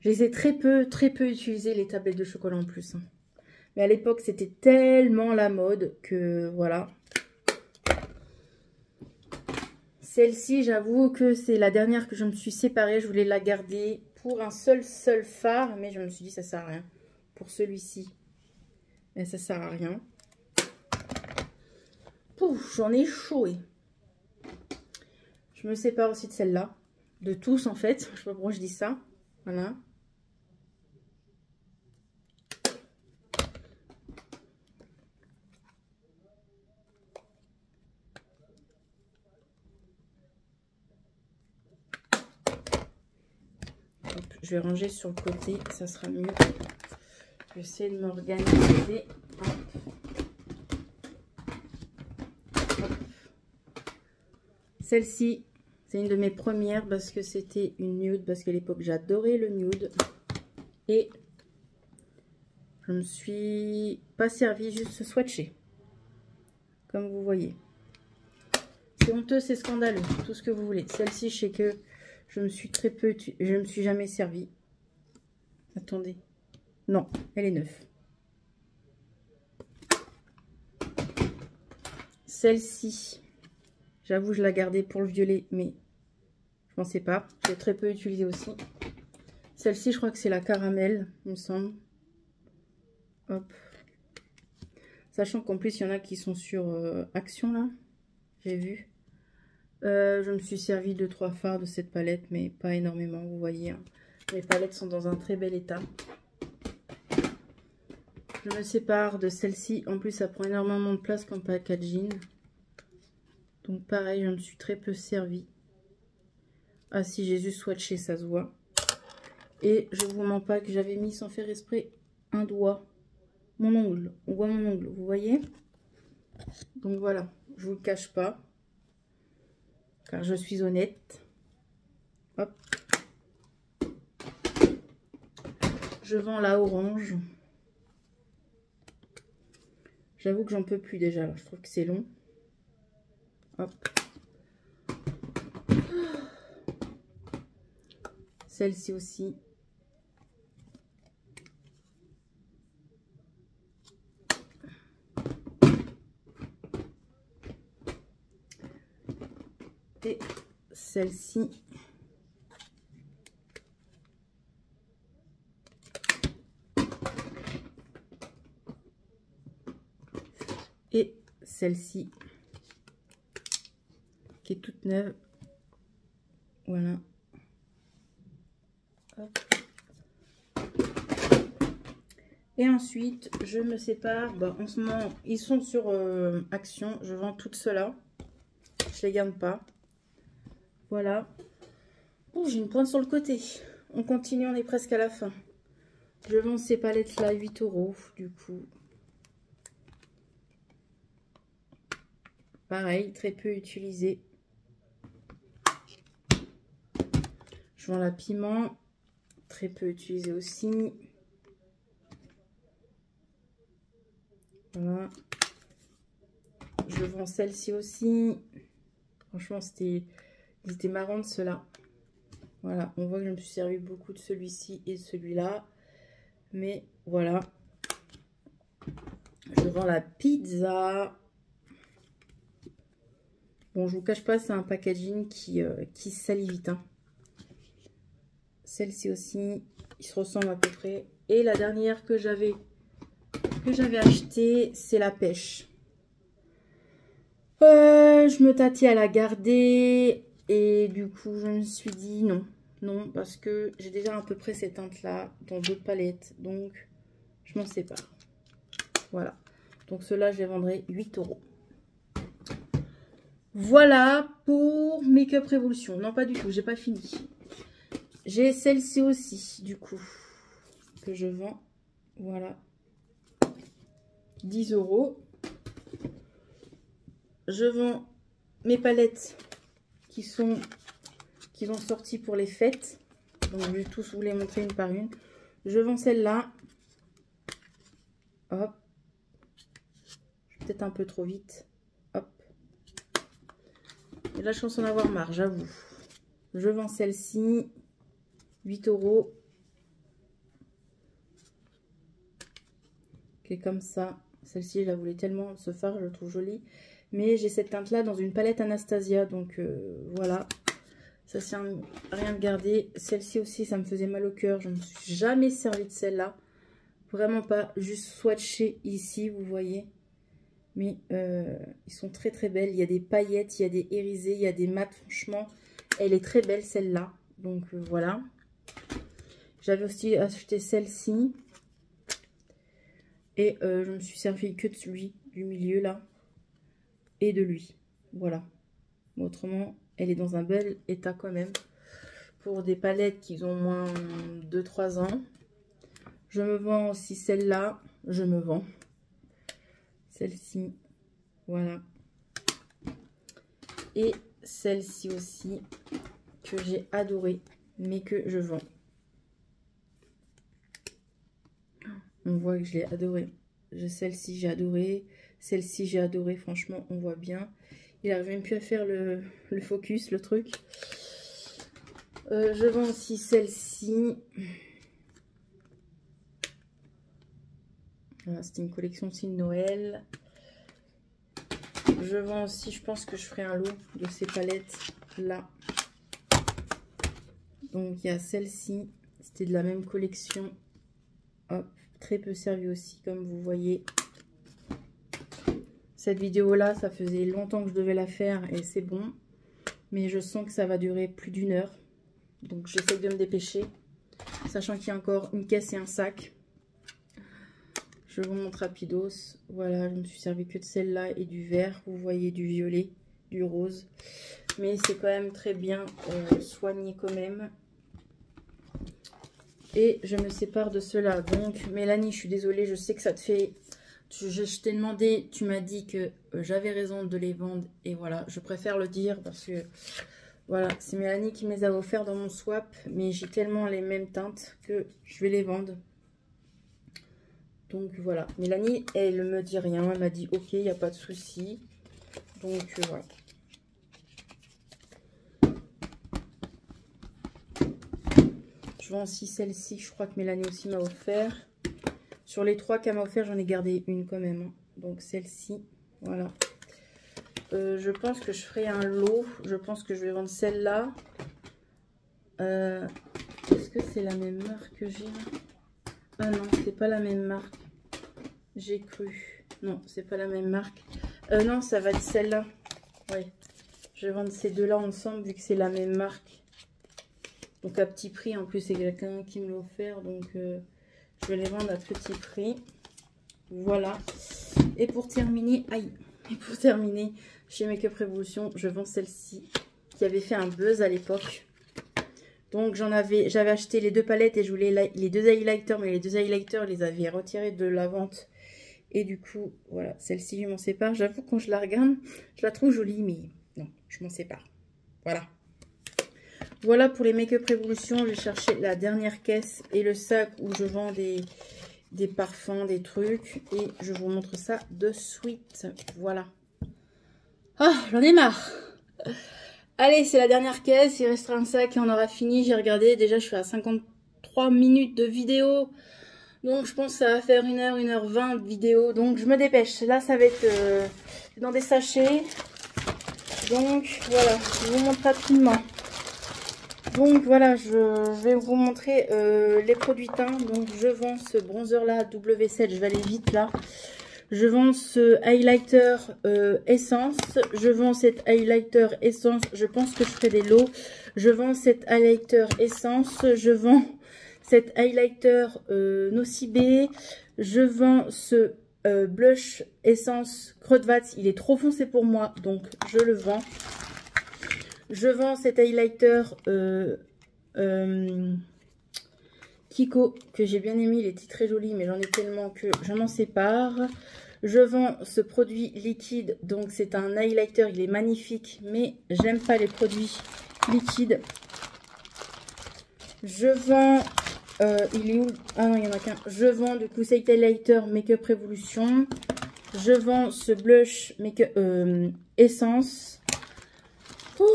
Je les ai très peu utilisé les tablettes de chocolat en plus. Hein. Mais à l'époque c'était tellement la mode que voilà. Celle-ci, j'avoue que c'est la dernière que je me suis séparée. Je voulais la garder pour un seul fard, mais je me suis dit ça sert à rien. Pour celui-ci. Mais ça sert à rien. Pouf, j'en ai chaud. Je me sépare aussi de celle-là. De tous en fait. Je sais pas pourquoi je dis ça. Voilà. Hop, je vais ranger sur le côté. Ça sera mieux. Je vais essayer de m'organiser. Celle-ci, c'est une de mes premières parce que c'était une nude. Parce qu'à l'époque, j'adorais le nude. Et Je me suis pas servi, juste swatché. Comme vous voyez. C'est honteux, c'est scandaleux, tout ce que vous voulez. Celle-ci, je sais que je me suis très peu... Je me suis jamais servi. Attendez. Non, elle est neuve. Celle-ci, j'avoue, je la gardais pour le violet, mais je pensais pas. J'ai très peu utilisé aussi. Celle-ci, je crois que c'est la caramel, il me semble. Hop. Sachant qu'en plus, il y en a qui sont sur Action, là. J'ai vu. Je me suis servi de 3 fards de cette palette, mais pas énormément, vous voyez. Hein. Les palettes sont dans un très bel état. Je me sépare de celle-ci. En plus, ça prend énormément de place comme packaging. Donc pareil, je me suis très peu servi. Ah si, j'ai juste swatché, ça se voit. Et je vous mens pas que j'avais mis sans faire exprès un doigt. Mon ongle. On voit mon ongle, vous voyez? Donc voilà, je vous le cache pas. Car je suis honnête. Hop. Je vends la orange. J'avoue que j'en peux plus déjà. Alors, je trouve que c'est long. Hop. Celle-ci aussi. Et celle-ci. Et celle-ci. Qui est toute neuve. Voilà. Hop. Et ensuite, je me sépare. Bah, en ce moment, ils sont sur Action. Je vends toutes ceux-là. Je les garde pas. Voilà. Oh, j'ai une pointe sur le côté. On continue, on est presque à la fin. Je vends ces palettes-là 8 €. Du coup. Pareil, très peu utilisé. Je vends la piment. Très peu utilisé aussi. Voilà. Je vends celle-ci aussi. Franchement, ils étaient marrants de ceux-là. Voilà, on voit que je me suis servi beaucoup de celui-ci et de celui-là. Mais voilà. Je vends la pizza. Bon, je vous cache pas, c'est un packaging qui salit vite. Hein. Celle-ci aussi, ils se ressemblent à peu près. Et la dernière que j'avais achetée, c'est la pêche. Je me tâtais à la garder. Et du coup, je me suis dit non. Non, parce que j'ai déjà à peu près cette teinte-là dans d'autres palettes. Donc, je m'en sépare. Voilà. Donc, ceux-là, je les vendrai 8 €. Voilà pour Make-up Révolution. Non, pas du tout, j'ai pas fini. J'ai celle-ci aussi, du coup, que je vends. Voilà. 10 €. Je vends mes palettes qui ont sorti pour les fêtes. Donc, je vais tous vous les montrer une par une. Je vends celle-là. Hop. Je vais peut-être un peu trop vite. Hop. Et là, je pense en avoir marre, j'avoue. Je vends celle-ci. 8 €. Qui est comme ça. Celle-ci, je la voulais tellement, ce fard, je le trouve joli. Mais j'ai cette teinte-là dans une palette Anastasia. Donc, voilà. Ça sert à rien de garder. Celle-ci aussi, ça me faisait mal au cœur. Je ne me suis jamais servi de celle-là. Vraiment pas. Juste swatché ici, vous voyez. Mais ils sont très très belles. Il y a des paillettes, il y a des irisés, il y a des mats. Franchement, elle est très belle celle-là. Donc, voilà. J'avais aussi acheté celle-ci. Et je me suis servi que de celui du milieu là. Et de lui. Voilà. Autrement, elle est dans un bel état quand même. Pour des palettes qui ont moins de 3 ans. Je me vends aussi celle-là. Je me vends. Celle-ci. Voilà. Et celle-ci aussi. Que j'ai adorée. Mais que je vends. On voit que je l'ai adoré. Celle-ci, j'ai adoré. Celle-ci, j'ai adoré. Franchement, on voit bien. Il n'arrive même plus à faire le focus, le truc. Je vends aussi celle-ci. Voilà, c'était une collection aussi de Noël. Je vends aussi, je pense que je ferai un lot de ces palettes là. Donc il y a celle-ci, c'était de la même collection. Hop, très peu servi aussi, comme vous voyez. Cette vidéo là, ça faisait longtemps que je devais la faire et c'est bon. Mais je sens que ça va durer plus d'1 heure. Donc j'essaie de me dépêcher. Sachant qu'il y a encore une caisse et un sac. Je vous montre rapidos. Voilà, je me suis servi que de celle-là et du vert. Vous voyez du violet, du rose. Mais c'est quand même très bien soigné quand même. Et je me sépare de cela. Donc Mélanie, je suis désolée, je sais que ça te fait... Je t'ai demandé, tu m'as dit que j'avais raison de les vendre. Et voilà, je préfère le dire parce que... Voilà, c'est Mélanie qui me les a offerts dans mon swap. Mais j'ai tellement les mêmes teintes que je vais les vendre. Donc voilà, Mélanie, elle me dit rien. Elle m'a dit ok, il n'y a pas de souci. Donc voilà. Je vends aussi celle-ci, je crois que Mélanie aussi m'a offert. Sur les 3 qu'elle m'a offert, j'en ai gardé une quand même. Donc celle-ci, voilà. Je pense que je ferai un lot. Je pense que je vais vendre celle-là. Est-ce que c'est la même marque que j'ai? Ah non, c'est pas la même marque. J'ai cru. Non, c'est pas la même marque. Non, ça va être celle-là. Ouais. Je vais vendre ces deux-là ensemble vu que c'est la même marque. Donc à petit prix. En plus, c'est quelqu'un qui me l'a offert. Donc je vais les vendre à petit prix. Voilà. Et pour terminer, chez Make Up Revolution, je vends celle-ci qui avait fait un buzz à l'époque. Donc j'avais acheté les 2 palettes et je voulais les 2 highlighters, mais les 2 highlighters, je les avais retirés de la vente. Et du coup, voilà, celle-ci, je m'en sépare. J'avoue, quand je la regarde, je la trouve jolie, mais non, je m'en sépare. Voilà. Voilà pour les Make Up Revolution. Je vais chercher la dernière caisse et le sac où je vends des parfums, des trucs. Et je vous montre ça de suite. Voilà. Ah, j'en ai marre. Allez, c'est la dernière caisse. Il restera un sac et on aura fini. J'ai regardé. Déjà, je suis à 53 minutes de vidéo. Donc, je pense que ça va faire 1 heure, 1h20 de vidéo. Donc, je me dépêche. Là, ça va être dans des sachets. Donc, voilà. Je vous montre rapidement. Donc, voilà. Je vais vous montrer les produits teints. Donc, je vends ce bronzer-là W7. Je vais aller vite, là. Je vends ce highlighter essence. Je vends cet highlighter essence. Je pense que je ferai des lots. Je vends cet highlighter essence. Je vends cet highlighter Nocibé. Je vends ce blush essence Creux de Vats. Il est trop foncé pour moi, donc je le vends. Je vends cet highlighter Kiko que j'ai bien aimé. Il était très joli, mais j'en ai tellement que je m'en sépare. Je vends ce produit liquide, donc c'est un highlighter. Il est magnifique, mais j'aime pas les produits liquides. Je vends... il est où? Ah non, il y en a qu'un. Je vends du coup cet highlighter Make Up Revolution. Je vends ce blush essence. Ouh.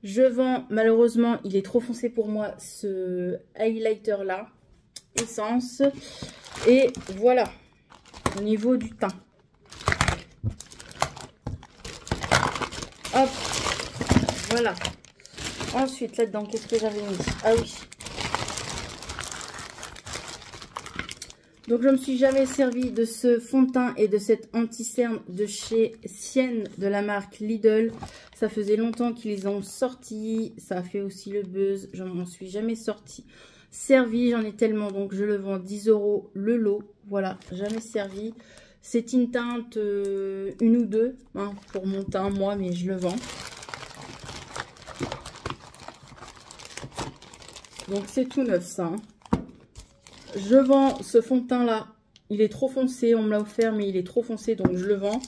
Je vends, malheureusement, il est trop foncé pour moi, ce highlighter là, essence. Et voilà, au niveau du teint. Hop, voilà. Ensuite, là-dedans, qu'est-ce que j'avais mis? Ah oui. Donc, je ne me suis jamais servi de ce fond de teint et de cette anti-cerne de chez Sienne, de la marque Lidl. Ça faisait longtemps qu'ils ont sorti. Ça a fait aussi le buzz. Je m'en suis jamais servi. J'en ai tellement. Donc, je le vends 10 € le lot. Voilà, jamais servi. C'est une teinte, une ou deux, hein, pour mon teint, moi, mais je le vends. Donc, c'est tout neuf, ça, hein. Je vends ce fond de teint là, il est trop foncé, on me l'a offert mais il est trop foncé donc je le vends.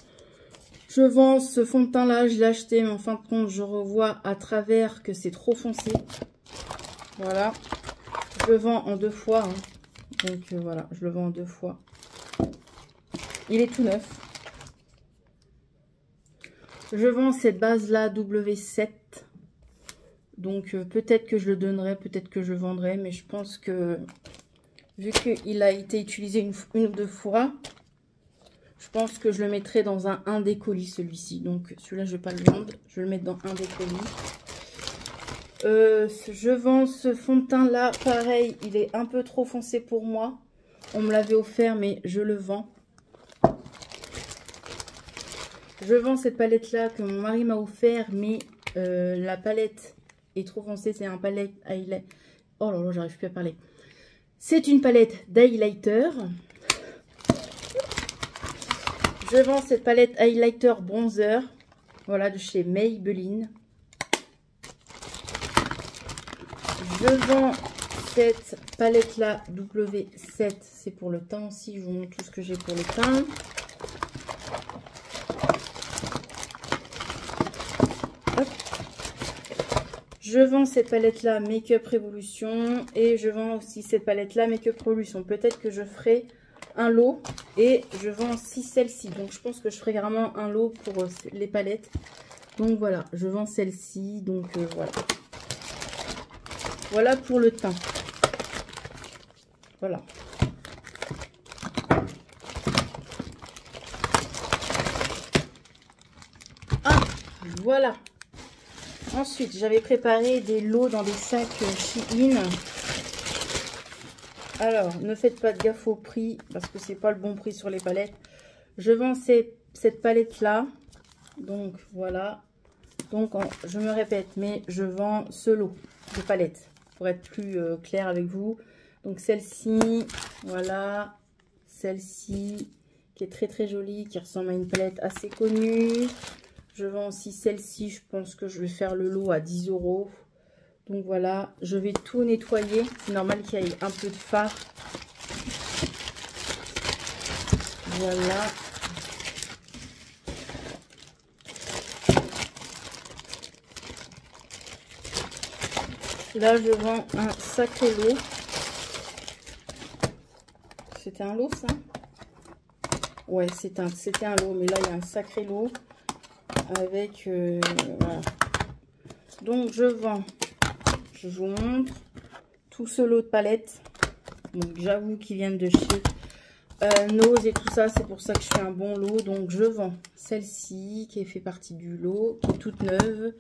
Je vends ce fond de teint là, je l'ai acheté mais en fin de compte je revois à travers que c'est trop foncé. Voilà, je le vends en 2 fois, hein. Donc voilà, je le vends en 2 fois. Il est tout neuf. Je vends cette base-là W7. Donc peut-être que je le donnerai, peut-être que je le vendrai. Mais je pense que vu qu'il a été utilisé une ou 2 fois, je pense que je le mettrai dans un des colis, celui-ci. Donc celui-là, je ne vais pas le vendre. Je vais le mettre dans un des colis. Je vends ce fond de teint là, pareil, il est un peu trop foncé pour moi. On me l'avait offert, mais je le vends. Je vends cette palette là que mon mari m'a offert, mais la palette est trop foncée. C'est un palette highlight. Oh là là, j'arrive plus à parler. C'est une palette d'highlighter. Je vends cette palette highlighter bronzer. Voilà, de chez Maybelline. Je vends cette palette là W7, c'est pour le teint aussi. Je vous montre tout ce que j'ai pour le teint. Hop. Je vends cette palette là Make-up Révolution et je vends aussi cette palette là Make-up Révolution. Peut-être que je ferai un lot et je vends aussi celle-ci. Donc je pense que je ferai vraiment un lot pour les palettes. Donc voilà, je vends celle-ci. Donc voilà. Voilà pour le teint. Voilà. Ah, voilà. Ensuite, j'avais préparé des lots dans des sacs Shein. Alors, ne faites pas de gaffe au prix parce que c'est pas le bon prix sur les palettes. Je vends cette palette-là. Donc, voilà. Donc, je me répète, mais je vends ce lot de palettes. Pour être plus clair avec vous. Donc celle-ci, voilà, celle-ci qui est très très jolie, qui ressemble à une palette assez connue. Je vends aussi celle-ci, je pense que je vais faire le lot à 10 €. Donc voilà, je vais tout nettoyer. C'est normal qu'il y ait un peu de fard. Voilà. Là, je vends un sacré lot. C'était un lot, ça? Ouais, c'était un lot. Mais là, il y a un sacré lot. Avec... voilà. Donc, je vends. Je vous montre. Tout ce lot de palettes. Donc, j'avoue qu'ils viennent de chez Nose et tout ça. C'est pour ça que je fais un bon lot. Donc, je vends celle-ci qui fait partie du lot. Qui est toute neuve.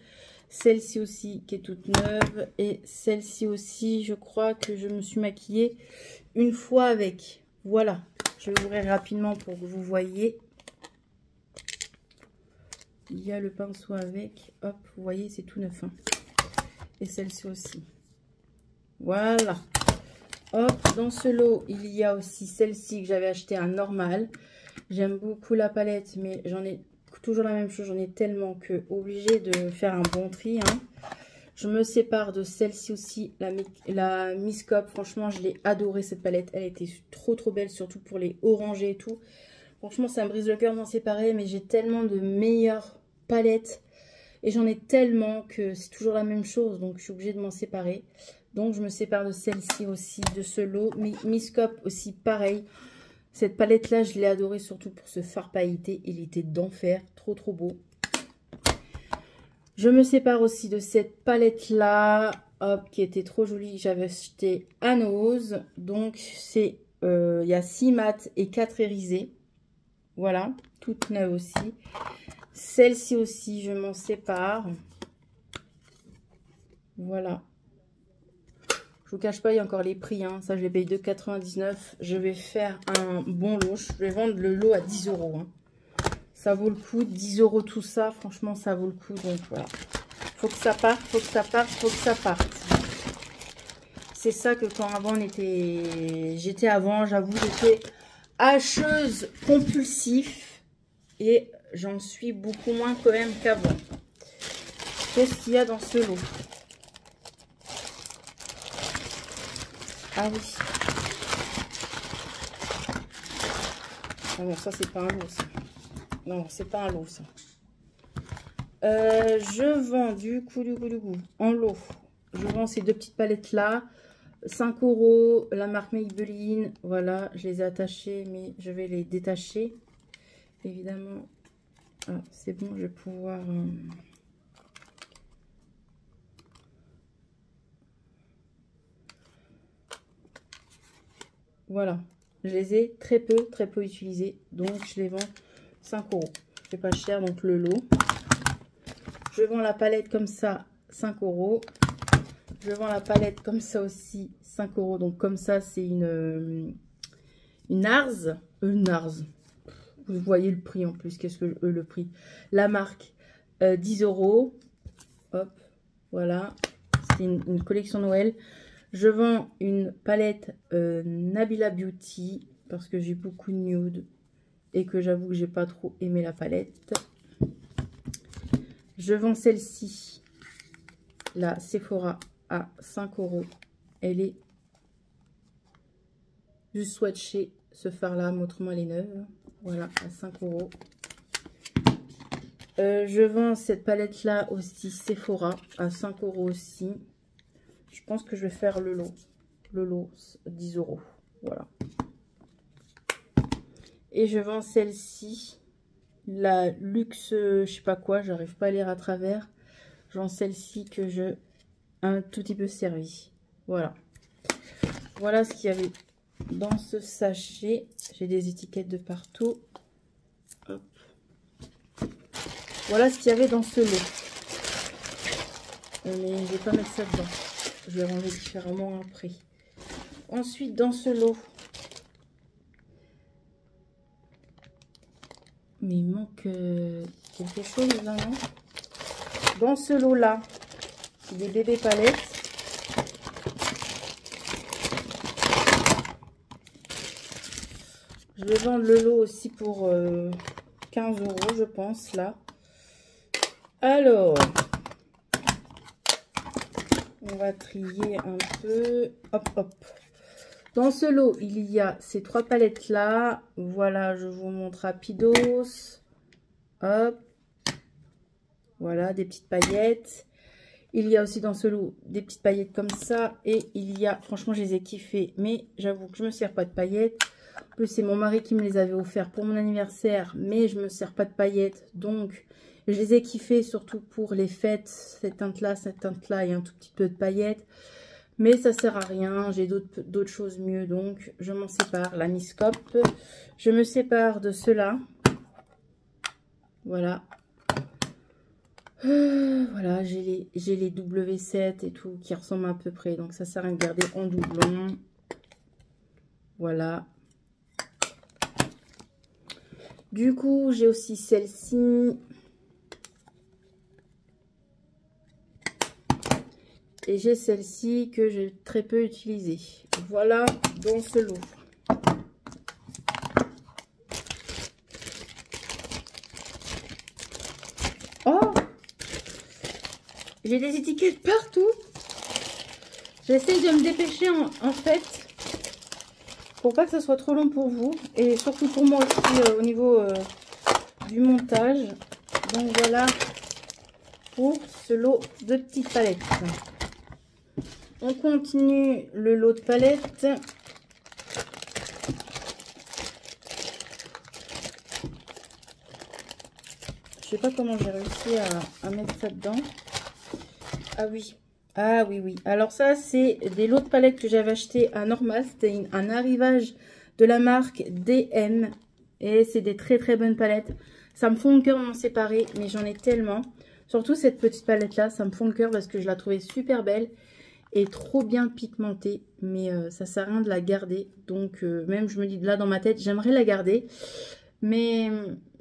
Celle-ci aussi qui est toute neuve. Et celle-ci aussi, je crois que je me suis maquillée une fois avec. Voilà. Je vais ouvrir rapidement pour que vous voyez. Il y a le pinceau avec. Hop, vous voyez, c'est tout neuf. Hein. Et celle-ci aussi. Voilà. Hop, dans ce lot, il y a aussi celle-ci que j'avais acheté un normal. J'aime beaucoup la palette, mais j'en ai... toujours la même chose, j'en ai tellement que obligé de faire un bon tri. Hein. Je me sépare de celle-ci aussi, la Miss Cop. Franchement, je l'ai adorée cette palette. Elle était trop trop belle, surtout pour les orangés et tout. Franchement, ça me brise le cœur d'en séparer, mais j'ai tellement de meilleures palettes. Et j'en ai tellement que c'est toujours la même chose, donc je suis obligée de m'en séparer. Donc je me sépare de celle-ci aussi, de ce lot. Miss Cop aussi, pareil. Cette palette-là, je l'ai adorée surtout pour ce fard pailleté. Il était d'enfer, trop trop beau. Je me sépare aussi de cette palette-là, hop, qui était trop jolie. J'avais acheté à Nose. Donc, c'est, il y a 6 mat et 4 irisés. Voilà, toute neuve aussi. Celle-ci aussi, je m'en sépare. Voilà. Je vous cache pas, il y a encore les prix. Hein. Ça, je les paye 2,99 €. Je vais faire un bon lot. Je vais vendre le lot à 10 €. Hein. Ça vaut le coup. 10 € tout ça. Franchement, ça vaut le coup. Donc, voilà. Faut que ça parte, faut que ça parte, faut que ça parte. C'est ça que quand avant, j'étais avant, j'avoue, j'étais hacheuse compulsif. Et j'en suis beaucoup moins quand même qu'avant. Qu'est-ce qu'il y a dans ce lot? Ah oui. Ah non, ça, c'est pas un lot, ça. Non, c'est pas un lot, ça. Je vends du coup, en lot. Je vends ces deux petites palettes-là. 5 € la marque Maybelline. Voilà, je les ai attachés, mais je vais les détacher. Évidemment, ah, c'est bon, je vais pouvoir... Voilà, je les ai très peu utilisés. Donc, je les vends 5 €. C'est pas cher, donc le lot. Je vends la palette comme ça, 5 €. Je vends la palette comme ça aussi, 5 €. Donc, comme ça, c'est une Nars. Vous voyez le prix en plus. Qu'est-ce que le prix? La marque, 10 €. Hop, voilà. C'est une collection Noël. Je vends une palette Nabila Beauty parce que j'ai beaucoup de nude et que j'avoue que j'ai pas trop aimé la palette. Je vends celle-ci, la Sephora, à 5 €. Elle est juste swatchée, ce fard-là, mais autrement elle est neuve. Voilà, à 5 €. Je vends cette palette-là aussi, Sephora, à 5 € aussi. Je pense que je vais faire le lot. Le lot, 10 €. Voilà. Et je vends celle-ci. La luxe, je sais pas quoi, j'arrive pas à lire à travers. Je vends celle-ci que je un tout petit peu servi. Voilà. Voilà ce qu'il y avait dans ce sachet. J'ai des étiquettes de partout. Hop. Voilà ce qu'il y avait dans ce lot. Mais je vais pas mettre ça dedans. Je vais ranger différemment après. Ensuite, dans ce lot, mais il manque quelque chose là, non? Dans ce lot-là, c'est des bébés palettes. Je vais vendre le lot aussi pour 15 €, je pense, là. Alors, on va trier un peu. Hop, hop. Dans ce lot, il y a ces 3 palettes-là. Voilà, je vous montre rapidos. Hop. Voilà, des petites paillettes. Il y a aussi dans ce lot des petites paillettes comme ça. Et il y a, franchement, je les ai kiffées. Mais j'avoue que je ne me sers pas de paillettes. En plus, c'est mon mari qui me les avait offerts pour mon anniversaire. Mais je ne me sers pas de paillettes. Donc, je les ai kiffées surtout pour les fêtes. Cette teinte-là et un tout petit peu de paillettes. Mais ça sert à rien, j'ai d'autres choses mieux, donc je m'en sépare. La Miscope, je me sépare de ceux-là. Voilà. Voilà, j'ai les W7 et tout qui ressemblent à peu près. Donc ça sert à rien de garder en doublon. Voilà. Du coup, j'ai aussi celle-ci. Et j'ai celle-ci que j'ai très peu utilisée. Voilà dans ce lot. Oh! J'ai des étiquettes partout. J'essaie de me dépêcher en fait. Pour pas que ça soit trop long pour vous. Et surtout pour moi aussi au niveau du montage. Donc voilà pour ce lot de petites palettes. On continue le lot de palettes. Je sais pas comment j'ai réussi à mettre ça dedans. Ah oui. Ah oui, oui. Alors ça, c'est des lots de palettes que j'avais acheté à Normal. C'était un arrivage de la marque DM. Et c'est des très très bonnes palettes. Ça me fond le cœur de m'en séparer, mais j'en ai tellement. Surtout cette petite palette-là, ça me fond le cœur parce que je la trouvais super belle. Et trop bien pigmentée, mais ça sert à rien de la garder. Donc même je me dis là dans ma tête, j'aimerais la garder. Mais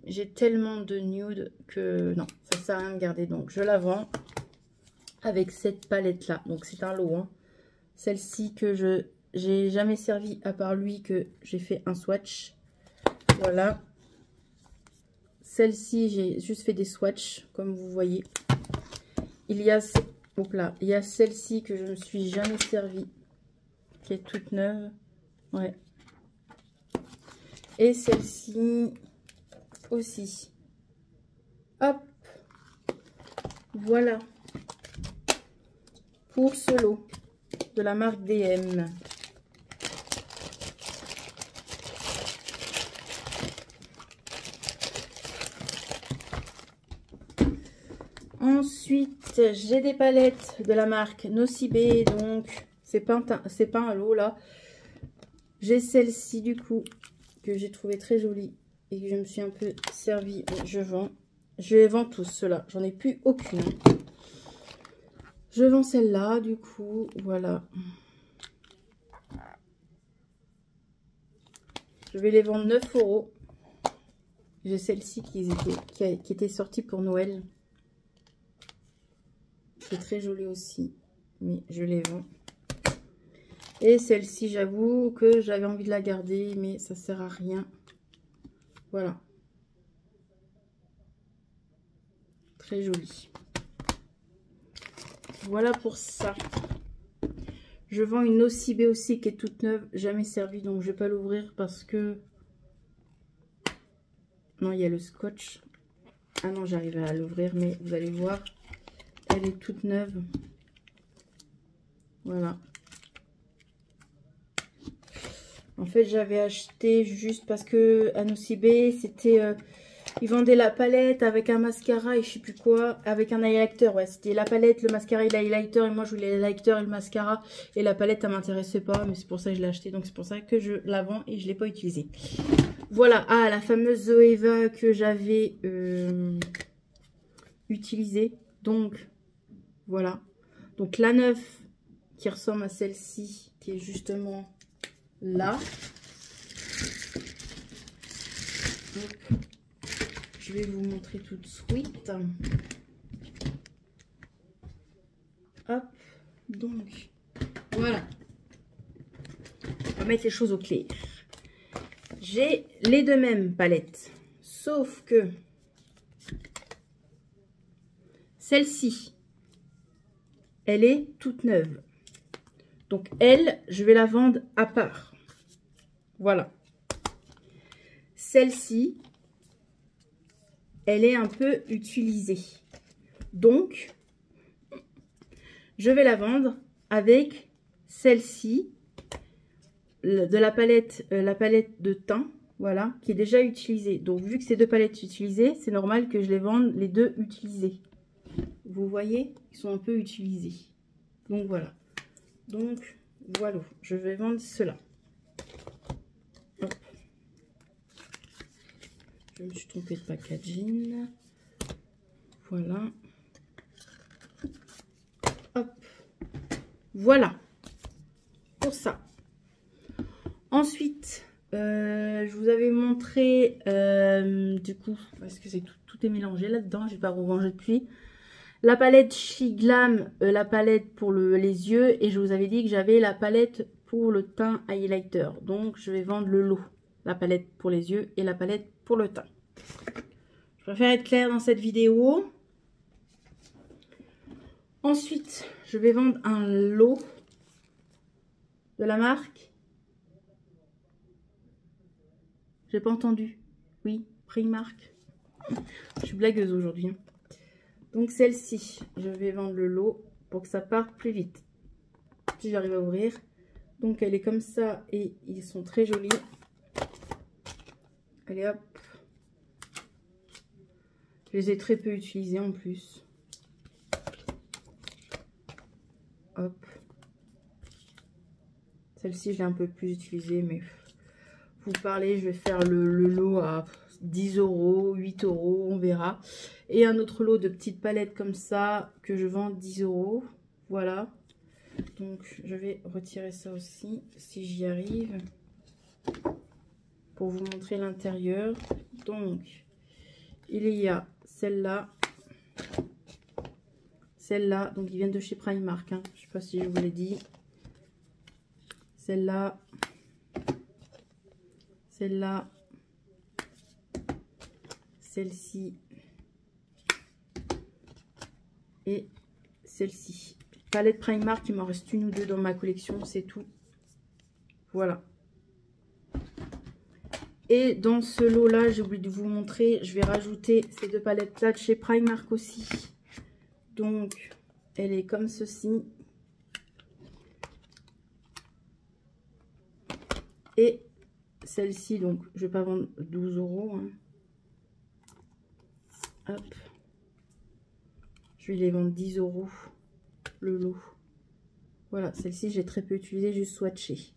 j'ai tellement de nude que non, ça sert à rien de garder. Donc je la vends avec cette palette là. Donc c'est un lot. Hein. Celle-ci que j'ai jamais servi à part lui, que j'ai fait un swatch. Voilà. Celle-ci, j'ai juste fait des swatchs, comme vous voyez. Il y a... Donc là, il y a celle-ci que je ne me suis jamais servie, qui est toute neuve. Ouais. Et celle-ci aussi. Hop. Voilà. Pour ce lot. de la marque DM. Ensuite, j'ai des palettes de la marque Nocibé, donc c'est pas un lot là. J'ai celle-ci du coup, que j'ai trouvé très jolie et que je me suis un peu servi. Je vends. Je les vends tous, ceux-là. J'en ai plus aucune. Je vends celle-là, du coup, voilà. Je vais les vendre 9 €. J'ai celle-ci qui était sortie pour Noël. C'est très joli aussi, mais je les vends. Et celle-ci, j'avoue que j'avais envie de la garder, mais ça sert à rien. Voilà. Très jolie. Voilà pour ça. Je vends une Nocibé aussi qui est toute neuve, jamais servie, donc je vais pas l'ouvrir parce que... Non, il y a le scotch. Ah non, j'arrive à l'ouvrir, mais vous allez voir, elle est toute neuve. Voilà. En fait, j'avais acheté juste parce que à Nocibé, c'était... ils vendaient la palette avec un mascara et je sais plus quoi, avec un highlighter. Ouais, c'était la palette, le mascara et l'highlighter. Et moi, je voulais l'highlighter et le mascara. Et la palette, ça m'intéressait pas. Mais c'est pour ça que je l'ai acheté. Donc, c'est pour ça que je la vends et je l'ai pas utilisée. Voilà. Ah, la fameuse Zoeva que j'avais utilisée. Donc, voilà. Donc, la 9 qui ressemble à celle-ci, qui est justement là. Donc, je vais vous montrer tout de suite. Hop, donc, voilà. On va mettre les choses au clair. J'ai les deux mêmes palettes, sauf que celle-ci, elle est toute neuve. Donc, elle, je vais la vendre à part. Voilà. Celle-ci, elle est un peu utilisée. Donc, je vais la vendre avec celle-ci de la palette de teint, voilà, qui est déjà utilisée. Donc, vu que c'est deux palettes utilisées, c'est normal que je les vende les deux utilisées. Vous voyez, ils sont un peu utilisés. Donc, voilà. Donc, voilà, je vais vendre cela. Hop. Je me suis trompée de packaging. Voilà. Hop. Voilà. Pour ça. Ensuite, je vous avais montré, du coup, parce que c'est tout est mélangé là-dedans, je vais pas ranger depuis. La palette She Glam, la palette pour les yeux. Et je vous avais dit que j'avais la palette pour le teint highlighter. Donc, je vais vendre le lot. La palette pour les yeux et la palette pour le teint. Je préfère être claire dans cette vidéo. Ensuite, je vais vendre un lot de la marque. J'ai pas entendu. Oui, Primark. Je suis blagueuse aujourd'hui. Donc celle-ci, je vais vendre le lot pour que ça parte plus vite. Si j'arrive à ouvrir. Donc elle est comme ça et ils sont très jolis. Allez hop. Je les ai très peu utilisés en plus. Hop. Celle-ci, je l'ai un peu plus utilisée, mais vous parlez, je vais faire le lot à 10 €, 8 €, on verra. Et un autre lot de petites palettes comme ça que je vends 10 €. Voilà. Donc, je vais retirer ça aussi, si j'y arrive, pour vous montrer l'intérieur. Donc, il y a celle-là, celle-là. Donc, ils viennent de chez Primark. Hein. Je ne sais pas si je vous l'ai dit. Celle-là, celle-là, celle-ci et celle-ci. Palette Primark, il m'en reste une ou deux dans ma collection, c'est tout. Voilà. Et dans ce lot-là, j'ai oublié de vous montrer, je vais rajouter ces deux palettes-là de chez Primark aussi. Donc, elle est comme ceci. Et celle-ci, donc, je vais pas vendre 12 €. Hein. Hop. Je vais les vendre 10 € le lot. Voilà, celle-ci, j'ai très peu utilisé, juste swatché.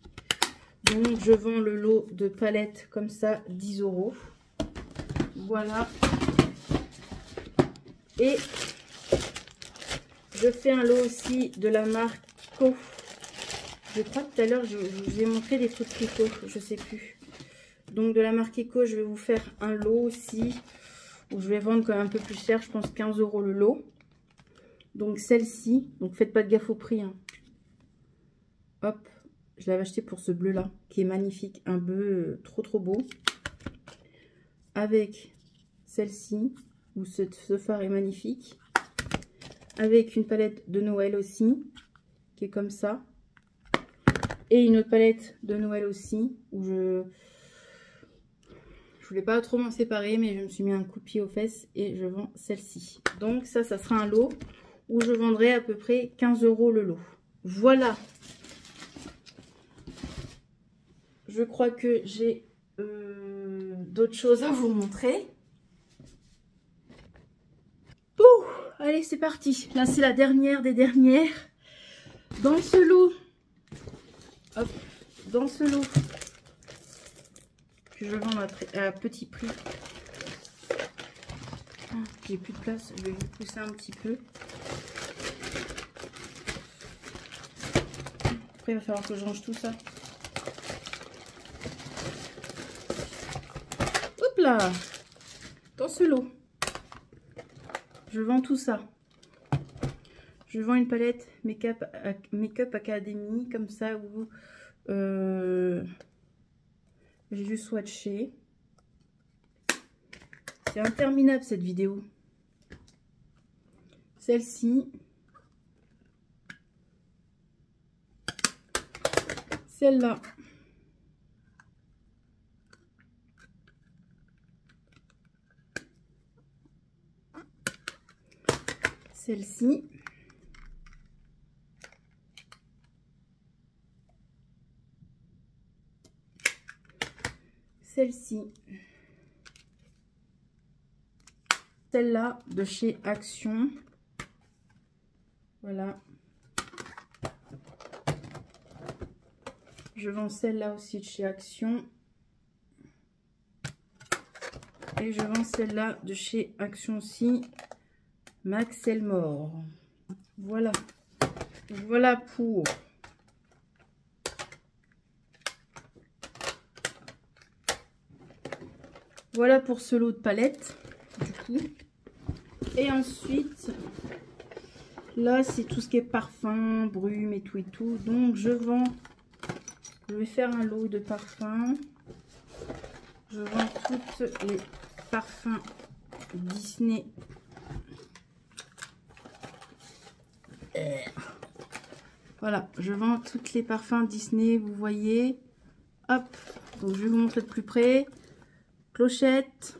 Donc, je vends le lot de palettes comme ça, 10 €. Voilà. Et je fais un lot aussi de la marque Co. Je crois que tout à l'heure, je vous ai montré des trucs Eco, je sais plus. Donc, de la marque Eco, je vais vous faire un lot aussi, où je vais vendre quand même un peu plus cher, je pense 15 € le lot. Donc, celle-ci, donc faites pas de gaffe au prix. Hein. Hop, je l'avais acheté pour ce bleu-là, qui est magnifique, un bleu trop beau. Avec celle-ci, où ce phare est magnifique. Avec une palette de Noël aussi, qui est comme ça. Et une autre palette de Noël aussi, où je voulais pas trop m'en séparer, mais je me suis mis un coup de pied aux fesses et je vends celle-ci. Donc ça sera un lot où je vendrai à peu près 15 € le lot. Voilà. Je crois que j'ai d'autres choses à vous montrer. Ouh, allez, c'est parti. Là, c'est la dernière des dernières. Dans ce lot, hop, dans ce lot que je vends à petit prix. J'ai plus de place, je vais vous pousser un petit peu. Après, il va falloir que je range tout ça. Hop là! Dans ce lot, je vends tout ça. Je vends une palette Make-up Academy, comme ça, où j'ai juste swatché. C'est interminable cette vidéo. Celle-ci. Celle-là. Celle-ci. Celle-ci. Celle-là de chez Action. Voilà. Je vends celle-là aussi de chez Action. Et je vends celle-là de chez Action aussi. Max Elmore. Voilà. Voilà pour ce lot de palettes. Du coup. Et ensuite, là, c'est tout ce qui est parfum, brume et tout. Donc, je vais faire un lot de parfums. Je vends toutes les parfums Disney. Voilà, je vends toutes les parfums Disney, vous voyez. Hop, donc je vais vous montrer de plus près. Clochette.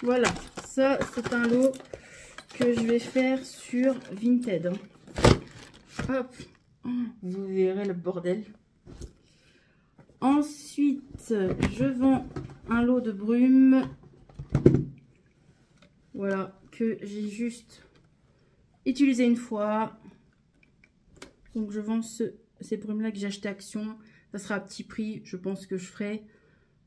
Voilà, ça c'est un lot que je vais faire sur Vinted. Hop, vous verrez le bordel. Ensuite, je vends un lot de brume. Voilà, que j'ai juste utilisé une fois. Donc je vends ces brumes là que j'ai acheté Action. Ça sera à petit prix. Je pense que je ferai,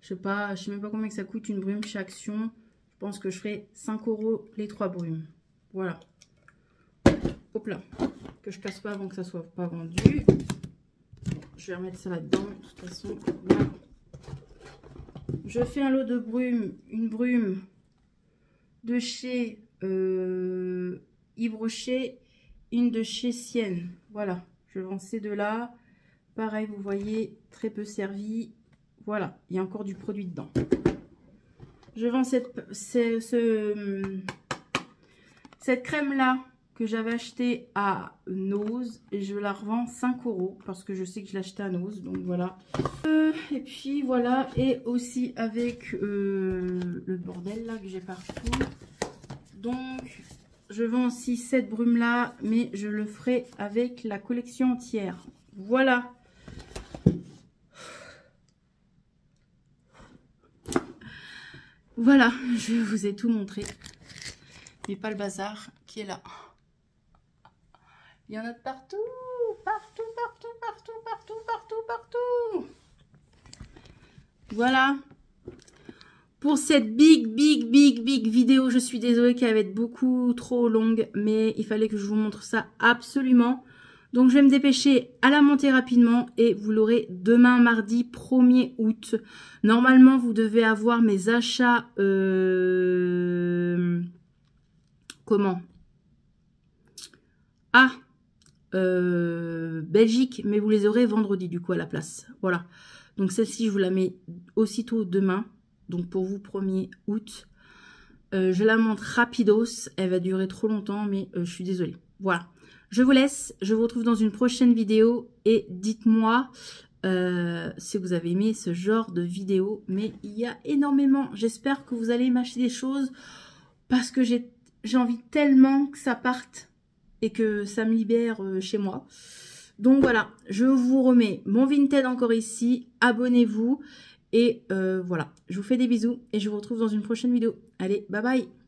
je sais même pas combien que ça coûte une brume chez Action. Je pense que je ferai 5 € les 3 brumes. Voilà. Hop là. Que je casse pas avant que ça soit pas vendu. Bon, je vais remettre ça là-dedans. De toute façon, voilà. Je fais un lot de brume. Une brume de chez Yves Rocher. Une de chez Sienne. Voilà. Je vends ces deux-là. Pareil, vous voyez, très peu servi. Voilà. Il y a encore du produit dedans. Je vends cette crème-là que j'avais achetée à Nose. Et je la revends 5 € parce que je sais que je l'ai achetée à Nose. Donc voilà. Et puis voilà. Et aussi avec le bordel là que j'ai partout. Donc je vends aussi cette brume-là, mais je le ferai avec la collection entière. Voilà. Voilà, je vous ai tout montré. Mais pas le bazar qui est là. Il y en a de partout, partout, partout, partout, partout, partout, partout. Voilà. Pour cette big vidéo, je suis désolée qu'elle va être beaucoup trop longue, mais il fallait que je vous montre ça absolument. Donc je vais me dépêcher à la monter rapidement et vous l'aurez demain mardi 1er août. Normalement, vous devez avoir mes achats... Comment? Ah, Belgique, mais vous les aurez vendredi du coup à la place. Voilà. Donc celle-ci, je vous la mets aussitôt demain. Donc pour vous, 1er août. Je la montre rapidos. Elle va durer trop longtemps, mais je suis désolée. Voilà. Je vous laisse. Je vous retrouve dans une prochaine vidéo. Et dites-moi si vous avez aimé ce genre de vidéo. Mais il y a énormément. J'espère que vous allez m'acheter des choses. Parce que j'ai envie tellement que ça parte. Et que ça me libère chez moi. Donc voilà. Je vous remets mon Vinted encore ici. Abonnez-vous. Et voilà, je vous fais des bisous et je vous retrouve dans une prochaine vidéo. Allez, bye bye!